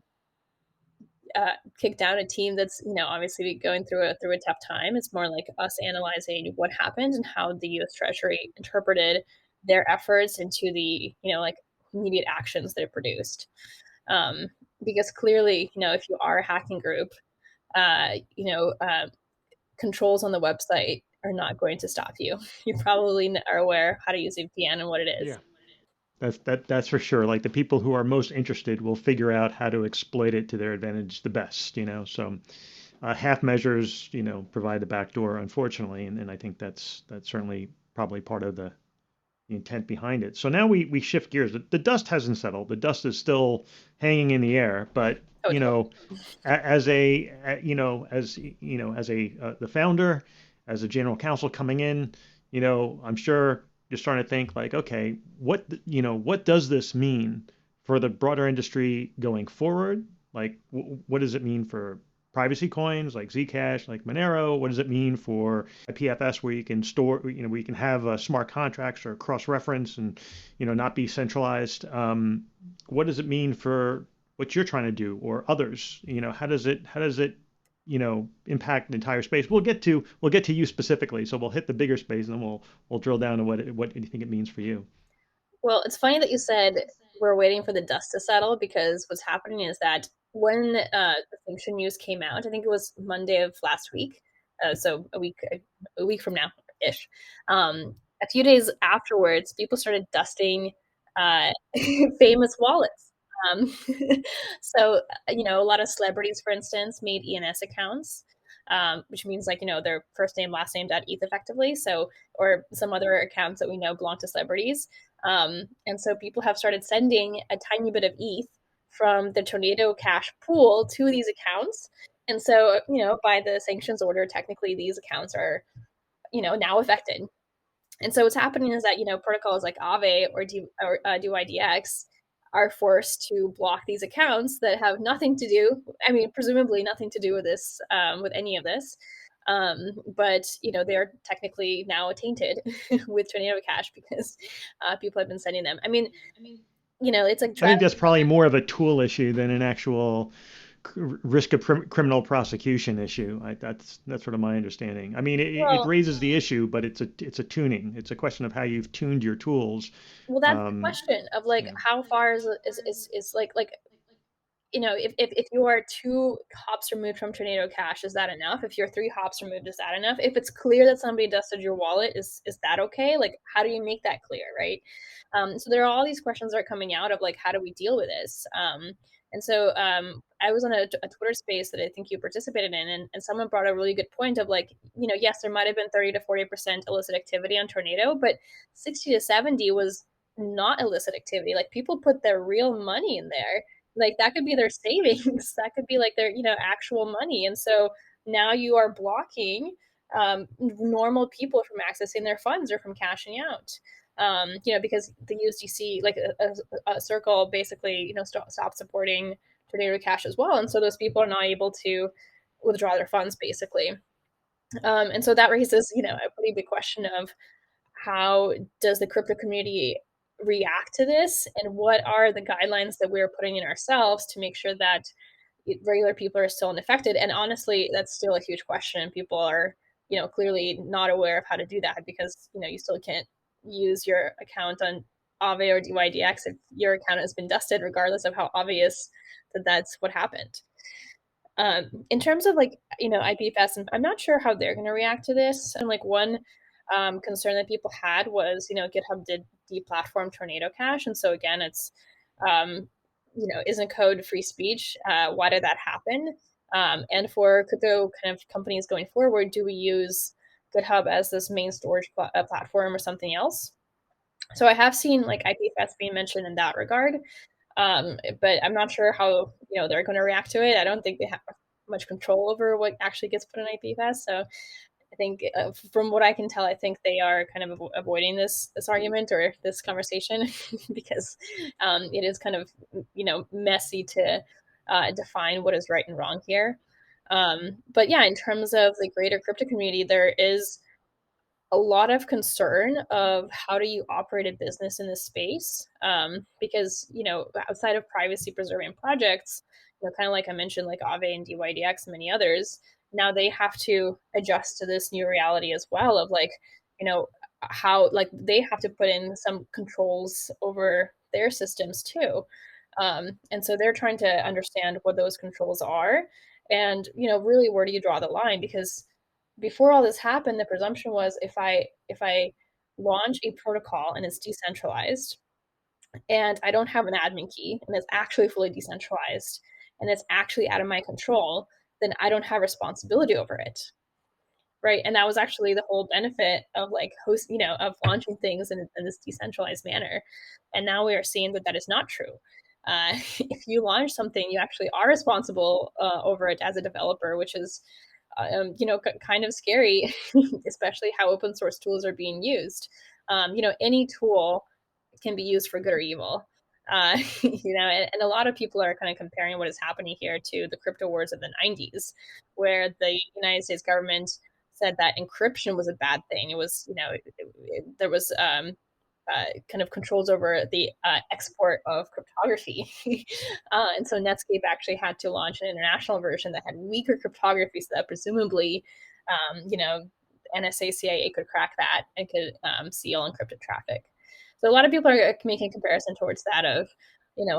kick down a team that's obviously going through a tough time. It's more like us analyzing what happened and how the U.S. Treasury interpreted their efforts into the like immediate actions that it produced. Um, because clearly, if you are a hacking group, uh, you know, uh, controls on the website are not going to stop you. You probably are aware how to use VPN and what it is. Yeah. That's for sure. Like the people who are most interested will figure out how to exploit it to their advantage the best, So half measures, provide the back door, unfortunately, and I think that's certainly probably part of the intent behind it. So now we shift gears. The dust hasn't settled. The dust is still hanging in the air, but Oh, totally. as a as a the founder, as a general counsel coming in, I'm sure you're starting to think like, okay, what does this mean for the broader industry going forward? Like, what does it mean for privacy coins like Zcash, like Monero? What does it mean for IPFS where you can store, where you can have smart contracts or cross-reference and, not be centralized? What does it mean for what you're trying to do or others? How does it impact the entire space? We'll get to you specifically. So we'll hit the bigger space and then we'll drill down to what you think it means for you. Well, it's funny that you said we're waiting for the dust to settle because what's happening is that when the sanction news came out, I think it was Monday of last week, so a week from now ish. A few days afterwards, people started dusting uh, famous wallets. Um, so a lot of celebrities, for instance, made ENS accounts, which means like their first name, last name .eth effectively. So or some other accounts that we know belong to celebrities. And so people have started sending a tiny bit of ETH from the Tornado Cash pool to these accounts. And so, by the sanctions order, technically these accounts are, now affected. And so what's happening is that, protocols like Aave or DYDX are forced to block these accounts that have nothing to do, I mean, presumably nothing to do with this, with any of this. But they're technically now tainted with Tornado Cash because people have been sending them. I mean, it's like I think driving. that's probably more of a tool issue than an actual risk of criminal prosecution issue. That's sort of my understanding. I mean, it Well, raises the issue, but it's a tuning. It's a question of how you've tuned your tools. that's the Um, question of like yeah. how far is like if you are 2 hops removed from Tornado Cash, is that enough? If you're 3 hops removed, is that enough? If it's clear that somebody dusted your wallet, is that okay? Like, how do you make that clear, right? So there are all these questions that are coming out of like, how do we deal with this? And so I was on a Twitter space that I think you participated in, and someone brought a really good point of like, yes, there might have been 30 to 40% illicit activity on Tornado, but 60 to 70 was not illicit activity. Like people put their real money in there, like that could be their savings, that could be like their actual money. And so now you are blocking normal people from accessing their funds or from cashing out, because the USDC, like a circle, basically stop supporting Tornado Cash as well, and so those people are not able to withdraw their funds basically. And so that raises a pretty big question of how does the crypto community react to this, and what are the guidelines that we're putting in ourselves to make sure that regular people are still unaffected. And honestly, that's still a huge question, and people are clearly not aware of how to do that because you still can't use your account on Aave or DYDX if your account has been dusted, regardless of how obvious that that's what happened. In terms of like IPFS, and I'm not sure how they're going to react to this. And like one concern that people had was, GitHub did deplatform Tornado Cash, and so again, it's isn't code free speech? Why did that happen? And for crypto kind of companies going forward, do we use GitHub as this main storage platform or something else? So I have seen like IPFS being mentioned in that regard, but I'm not sure how they're going to react to it. I don't think they have much control over what actually gets put in IPFS. So I think from what I can tell, I think they are kind of avoiding this argument or this conversation because it is kind of messy to define what is right and wrong here. But yeah, in terms of the greater crypto community, there is a lot of concern of how do you operate a business in this space, because outside of privacy preserving projects, kind of like I mentioned, like Aave and DYDX and many others, now they have to adjust to this new reality as well of like how like they have to put in some controls over their systems too, and so they're trying to understand what those controls are, and really where do you draw the line, because before all this happened, the presumption was if I launch a protocol and it's decentralized and I don't have an admin key and it's actually fully decentralized and it's actually out of my control, then I don't have responsibility over it. Right. And that was actually the whole benefit of like of launching things in this decentralized manner. And now we are seeing that that is not true. If you launch something, you actually are responsible over it as a developer, which is kind of scary, especially how open source tools are being used. Any tool can be used for good or evil. And a lot of people are kind of comparing what is happening here to the crypto wars of the 90s, where the United States government said that encryption was a bad thing. It was, there was kind of controls over the export of cryptography. And so Netscape actually had to launch an international version that had weaker cryptography so that presumably, NSA, CIA could crack that and could seal encrypted traffic. So a lot of people are making a comparison towards that of,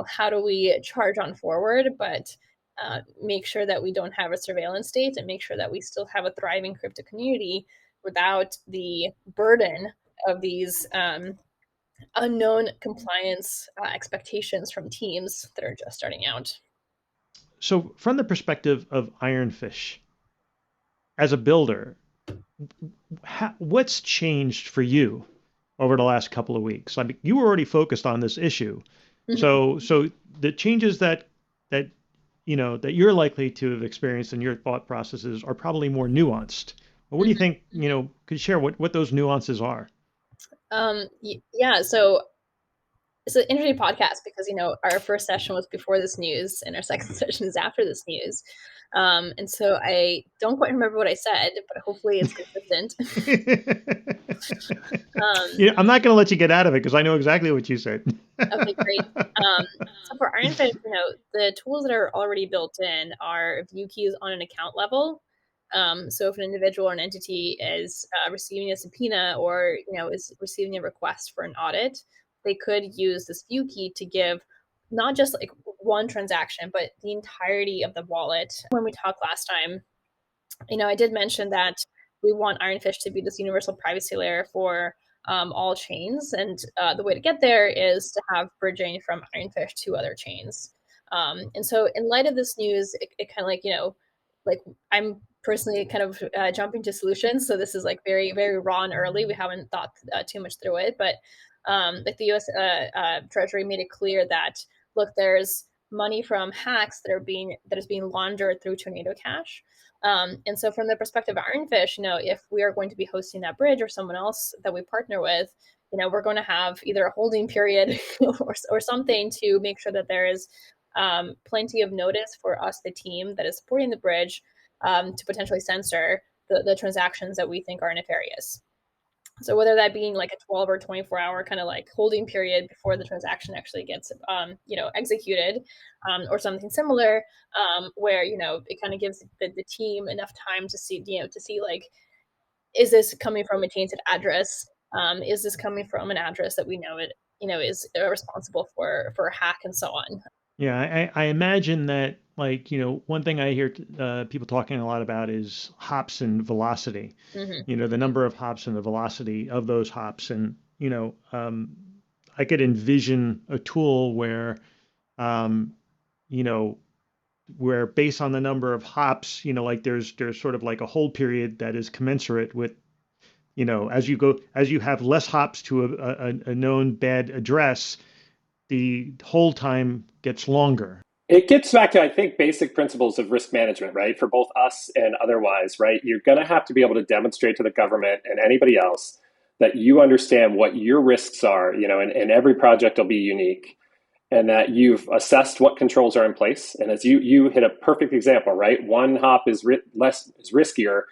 how do we charge on forward, but make sure that we don't have a surveillance state and make sure that we still have a thriving crypto community without the burden of these unknown compliance expectations from teams that are just starting out. So from the perspective of Ironfish, as a builder, what's changed for you over the last couple of weeks? I mean, you were already focused on this issue. Mm-hmm. So the changes that you're likely to have experienced in your thought processes are probably more nuanced. But what do you think, could you share what those nuances are? Yeah, so it's an interesting podcast because our first session was before this news and our second session is after this news, and so I don't quite remember what I said, but hopefully it's consistent. I'm not going to let you get out of it because I know exactly what you said. Okay, great. So for Ironfish, the tools that are already built in are view keys on an account level. So if an individual or an entity is receiving a subpoena or is receiving a request for an audit, they could use this view key to give not just like one transaction, but the entirety of the wallet. When we talked last time, I did mention that we want Ironfish to be this universal privacy layer for all chains, and the way to get there is to have bridging from Ironfish to other chains. And so in light of this news, it kind of like I'm personally kind of jumping to solutions. So this is like very, very raw and early. We haven't thought too much through it, but like the U.S. Treasury made it clear that look, there's money from hacks that is being laundered through Tornado Cash. And so from the perspective of Ironfish, if we are going to be hosting that bridge or someone else that we partner with, we're going to have either a holding period or something to make sure that there is plenty of notice for us, the team that is supporting the bridge, to potentially censor the transactions that we think are nefarious. So whether that being like a 12 or 24-hour kind of like holding period before the transaction actually gets, executed, or something similar, where, it kind of gives the team enough time to see, like, is this coming from a tainted address? Is this coming from an address that we know is responsible for a hack and so on? Yeah, I imagine that like, one thing I hear people talking a lot about is hops and velocity, Hmm. the number of hops and the velocity of those hops. And, I could envision a tool um, you know, where based on the number of hops, like there's sort of like a hold period that is commensurate with, as you have less hops to a known bad address, the hold time gets longer. It gets back to, I think, basic principles of risk management, right? For both us and otherwise, right? You're going to have to be able to demonstrate to the government and anybody else that you understand what your risks are, and every project will be unique, and that you've assessed what controls are in place. And as you hit a perfect example, right? One hop is riskier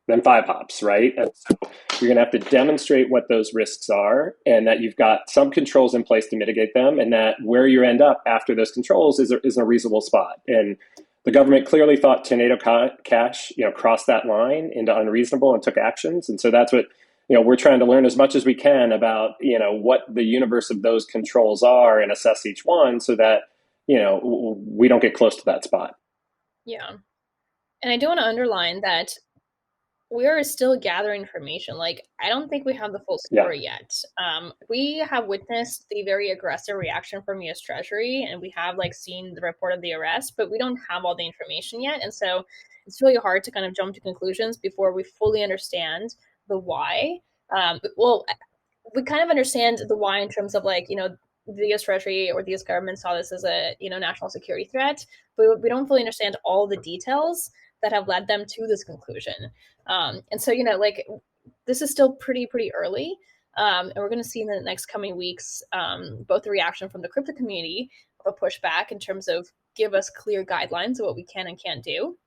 than five hops, right? And so you're going to have to demonstrate what those risks are, and that you've got some controls in place to mitigate them, and that where you end up after those controls is a reasonable spot. And the government clearly thought Tornado Cash, crossed that line into unreasonable and took actions. And so that's what we're trying to learn as much as we can about what the universe of those controls are and assess each one so that we don't get close to that spot. Yeah. And I do want to underline that we are still gathering information. Like, I don't think we have the full Yeah. story yet. We have witnessed the very aggressive reaction from U.S. Treasury, and we have seen the report of the arrest, but we don't have all the information yet. And so it's really hard to kind of jump to conclusions before we fully understand the why. Well, we kind of understand the why in terms of the U.S. Treasury or the U.S. government saw this as a national security threat, but we don't fully understand all the details that have led them to this conclusion. And so this is still pretty early, and we're going to see in the next coming weeks both the reaction from the crypto community of a pushback in terms of give us clear guidelines of what we can and can't do.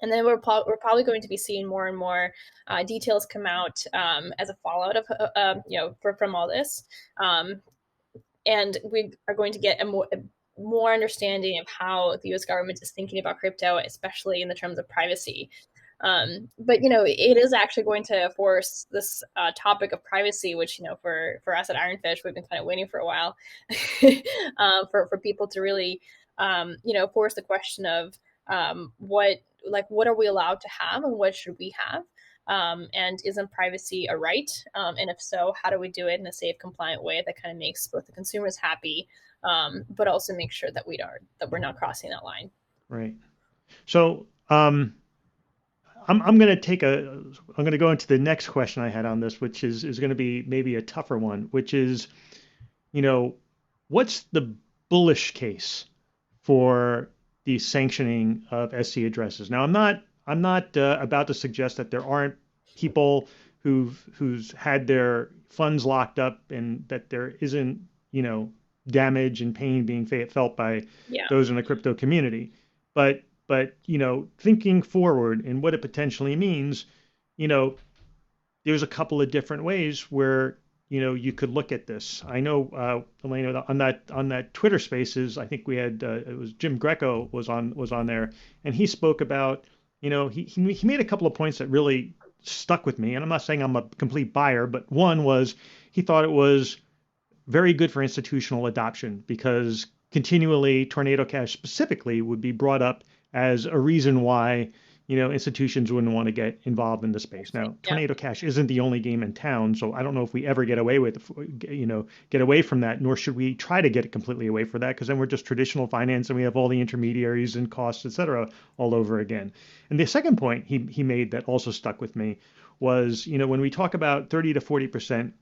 And then we're probably going to be seeing more and more details come out as a fallout of from all this, and we are going to get a more understanding of how the U.S. government is thinking about crypto, especially in the terms of privacy. But it is actually going to force this topic of privacy, which for us at Ironfish, we've been kind of waiting for a while, for people to really force the question of what are we allowed to have and what should we have. And isn't privacy a right? And if so, how do we do it in a safe, compliant way that kind of makes both the consumers happy, but also make sure that we're not crossing that line. Right. So I'm going to go into the next question I had on this, which is going to be maybe a tougher one, which is, what's the bullish case for the sanctioning of SC addresses? Now, I'm not about to suggest that there aren't people who's had their funds locked up and that there isn't, damage and pain being felt by those in the crypto community. But thinking forward and what it potentially means, there's a couple of different ways where you could look at this. I know, Elena, on that Twitter Spaces, I think we had it was Jim Greco was on there, and he spoke about he made a couple of points that really stuck with me. And I'm not saying I'm a complete buyer, but one was he thought it was very good for institutional adoption because continually Tornado Cash specifically would be brought up as a reason why institutions wouldn't want to get involved in the space. Now, Tornado Cash isn't the only game in town, so I don't know if we ever get away from that, nor should we try to get it completely away from that, because then we're just traditional finance and we have all the intermediaries and costs, et cetera, all over again. And the second point he made that also stuck with me was, when we talk about 30 to 40%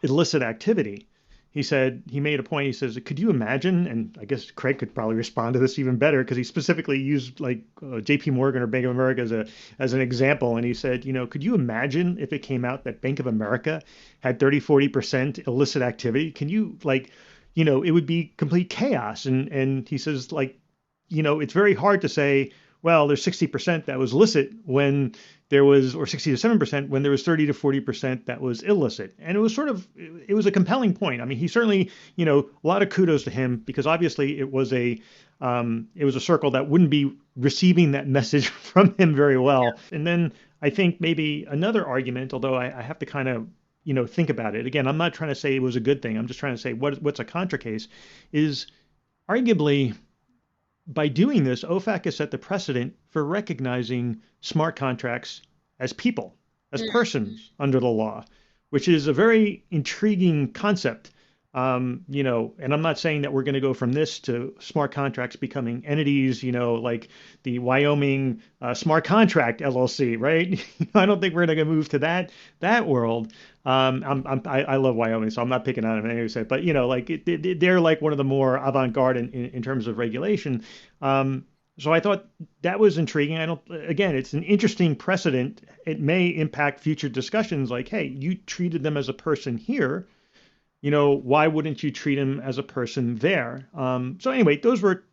illicit activity, he made a point. He says, could you imagine? And I guess Craig could probably respond to this even better because he specifically used JP Morgan or Bank of America as an example. And he said, could you imagine if it came out that Bank of America had 30, 40% illicit activity? Can you it would be complete chaos. And he says, it's very hard to say, well, there's 60% that was licit when there was, or 60 to 7% when there was 30 to 40% that was illicit. And it was a compelling point. I mean, he certainly, a lot of kudos to him because obviously it was a circle that wouldn't be receiving that message from him very well. Yeah. And then I think maybe another argument, although I have to kind of, think about it. Again, I'm not trying to say it was a good thing. I'm just trying to say what's a contra case is arguably by doing this, OFAC has set the precedent for recognizing smart contracts as people, as persons under the law, which is a very intriguing concept. And I'm not saying that we're going to go from this to smart contracts becoming entities, like the Wyoming Smart Contract LLC, right? I don't think we're going to move to that world. I love Wyoming, so I'm not picking on them in any way, but they're like one of the more avant-garde in terms of regulation. So I thought that was intriguing. Again, it's an interesting precedent. It may impact future discussions like, hey, you treated them as a person here. Why wouldn't you treat him as a person there? So anyway, those were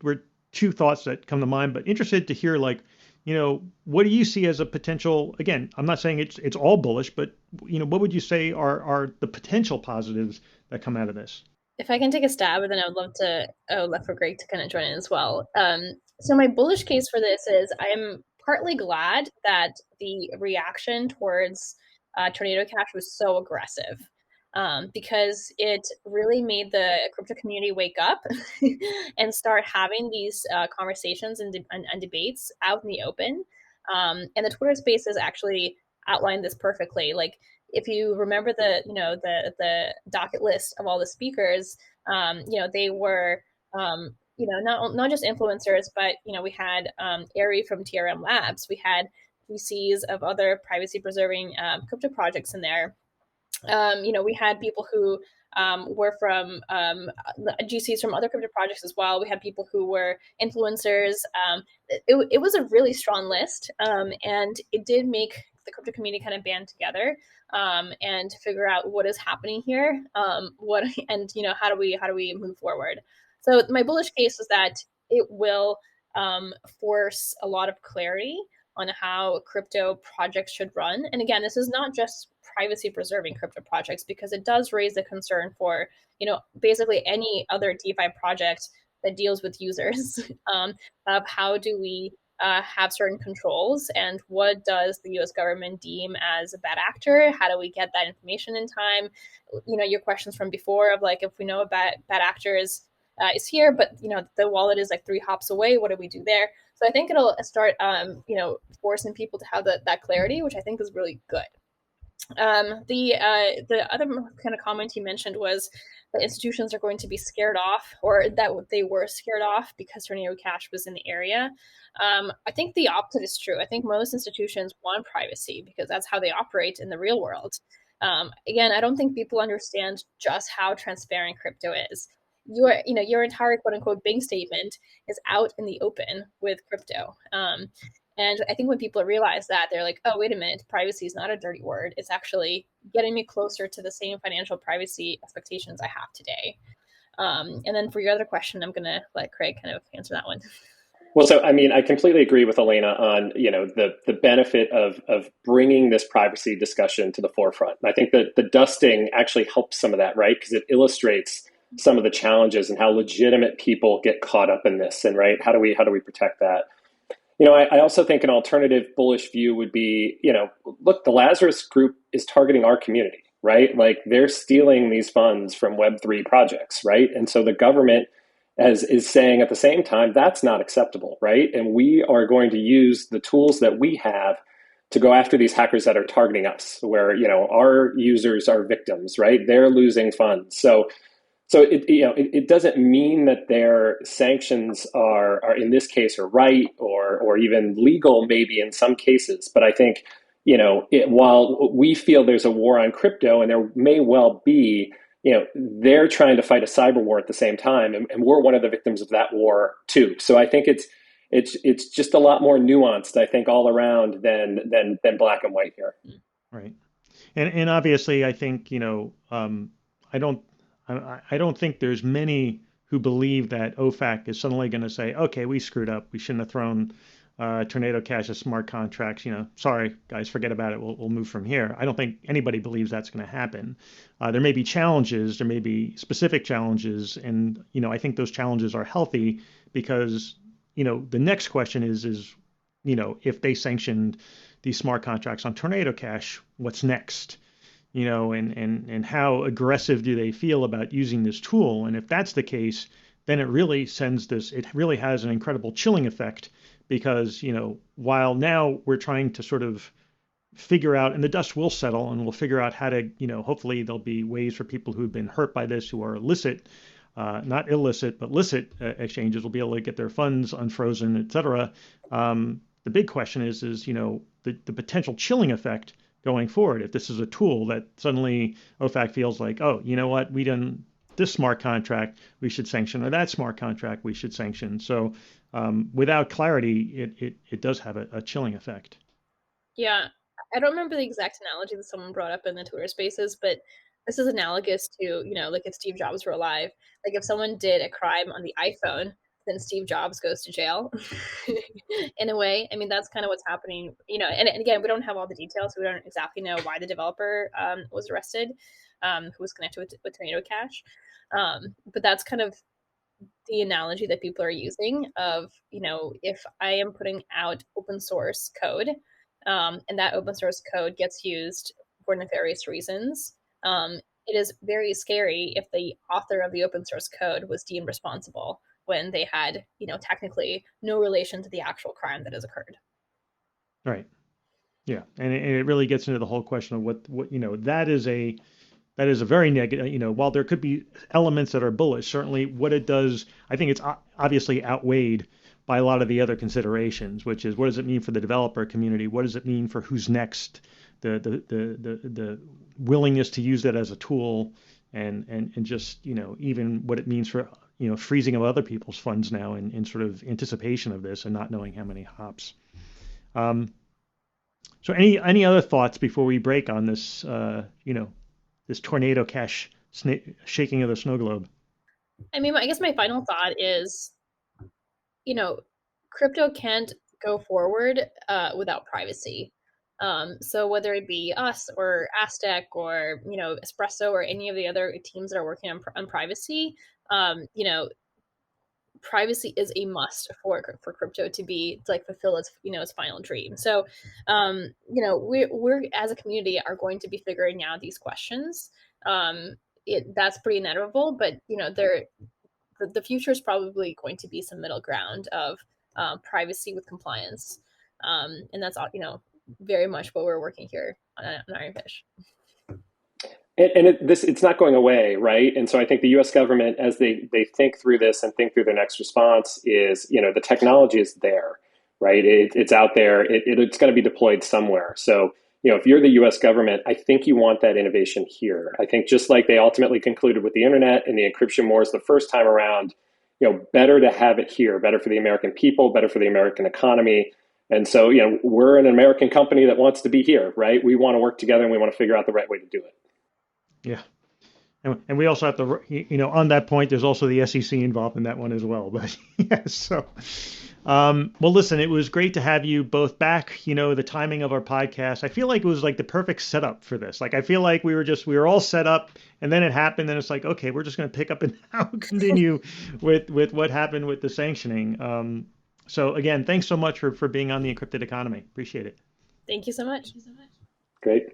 two thoughts that come to mind, but interested to hear what do you see as a potential, again, I'm not saying it's all bullish, but what would you say are the potential positives that come out of this? If I can take a stab, and then I would love for Greg to kind of join in as well. So my bullish case for this is I'm partly glad that the reaction towards Tornado Cash was so aggressive, because it really made the crypto community wake up and start having these conversations and debates out in the open. And the Twitter Spaces actually outlined this perfectly. Like, if you remember the docket list of all the speakers, they were not just influencers, but we had Ari from TRM Labs, we had VCs of other privacy preserving crypto projects in there. We had people who were from GCs from other crypto projects as well. We had people who were influencers. It was a really strong list, and it did make the crypto community kind of band together and figure out what is happening here, how do we move forward. So my bullish case is that it will force a lot of clarity on how crypto projects should run. And again, this is not just privacy preserving crypto projects, because it does raise the concern for, basically any other DeFi project that deals with users of how do we have certain controls, and what does the US government deem as a bad actor? How do we get that information in time? Your questions from before of like, if we know a bad actor is here, but the wallet is like 3 hops away, what do we do there? So I think it'll start forcing people to have that clarity, which I think is really good. The other kind of comment you mentioned was that institutions are going to be scared off, or that they were scared off because Tornado Cash was in the area. I think the opposite is true. I think most institutions want privacy because that's how they operate in the real world. Again, I don't think people understand just how transparent crypto is. Your entire quote unquote bank statement is out in the open with crypto. And I think when people realize that, they're like, oh, wait a minute, privacy is not a dirty word. It's actually getting me closer to the same financial privacy expectations I have today. And then for your other question, I'm going to let Craig kind of answer that one. Well, so I mean, I completely agree with Elena on the benefit of bringing this privacy discussion to the forefront. I think that the dusting actually helps some of that, right? Because it illustrates some of the challenges and how legitimate people get caught up in this, and right, how do we protect that? I also think an alternative bullish view would be, look, the Lazarus Group is targeting our community, right? Like, they're stealing these funds from Web3 projects, right? And so the government is saying at the same time, that's not acceptable, right? And we are going to use the tools that we have to go after these hackers that are targeting us, where, our users are victims, right? They're losing funds. So it doesn't mean that their sanctions are in this case are right or even legal, maybe in some cases. But I think while we feel there's a war on crypto, and there may well be, they're trying to fight a cyber war at the same time, and we're one of the victims of that war too. So I think it's just a lot more nuanced, I think, all around than black and white here. Right, and obviously, I think I don't think there's many who believe that OFAC is suddenly going to say, okay, we screwed up. We shouldn't have thrown Tornado Cash as smart contracts. Sorry, guys, forget about it. We'll move from here. I don't think anybody believes that's going to happen. There may be challenges. There may be specific challenges. And, I think those challenges are healthy because, the next question is, if they sanctioned these smart contracts on Tornado Cash, what's next? And how aggressive do they feel about using this tool? And if that's the case, then it really it really has an incredible chilling effect because, while now we're trying to sort of figure out, and the dust will settle, and we'll figure out how to, hopefully there'll be ways for people who've been hurt by this, who are illicit, not illicit, but licit exchanges will be able to get their funds unfrozen, et cetera. The big question is, the potential chilling effect going forward. If this is a tool that suddenly OFAC feels like, oh, you know what, we done this smart contract, we should sanction, or that smart contract, we should sanction. So without clarity, it does have a chilling effect. Yeah, I don't remember the exact analogy that someone brought up in the Twitter Spaces, but this is analogous to, like if Steve Jobs were alive. Like if someone did a crime on the iPhone, then Steve Jobs goes to jail. In a way, I mean that's kind of what's happening. And again, we don't have all the details. We don't exactly know why the developer was arrested, who was connected with Tornado Cash. But that's kind of the analogy that people are using of, if I am putting out open source code, and that open source code gets used for nefarious reasons, it is very scary if the author of the open source code was deemed responsible when they had, technically no relation to the actual crime that has occurred. Right. Yeah. And it really gets into the whole question of what, that is a very negative, while there could be elements that are bullish, certainly what it does, I think it's obviously outweighed by a lot of the other considerations, which is what does it mean for the developer community? What does it mean for who's next? The willingness to use that as a tool, and just, even what it means for, freezing of other people's funds now in sort of anticipation of this and not knowing how many hops. So any other thoughts before we break on this, this Tornado Cash shaking of the snow globe? I mean, I guess my final thought is, crypto can't go forward without privacy. So whether it be us or Aztec or, Espresso or any of the other teams that are working on privacy, privacy is a must for crypto to be to like fulfill its its final dream. So we're as a community are going to be figuring out these questions. That's pretty inevitable, but the future is probably going to be some middle ground of privacy with compliance, and that's very much what we're working here on Ironfish. And it's not going away, right? And so I think the U.S. government, as they think through this and think through their next response, is the technology is there, right? It's out there. It's going to be deployed somewhere. So if you're the U.S. government, I think you want that innovation here. I think just like they ultimately concluded with the internet and the encryption wars the first time around, better to have it here, better for the American people, better for the American economy. And so we're an American company that wants to be here, right? We want to work together and we want to figure out the right way to do it. Yeah. And we also have to, on that point, there's also the SEC involved in that one as well. But yeah, so, well, listen, it was great to have you both back. The timing of our podcast, I feel like it was like the perfect setup for this. Like, I feel like we were all set up, and then it happened, and it's like, okay, we're just going to pick up and now continue with what happened with the sanctioning. So again, thanks so much for being on the Encrypted Economy. Appreciate it. Thank you so much. Great.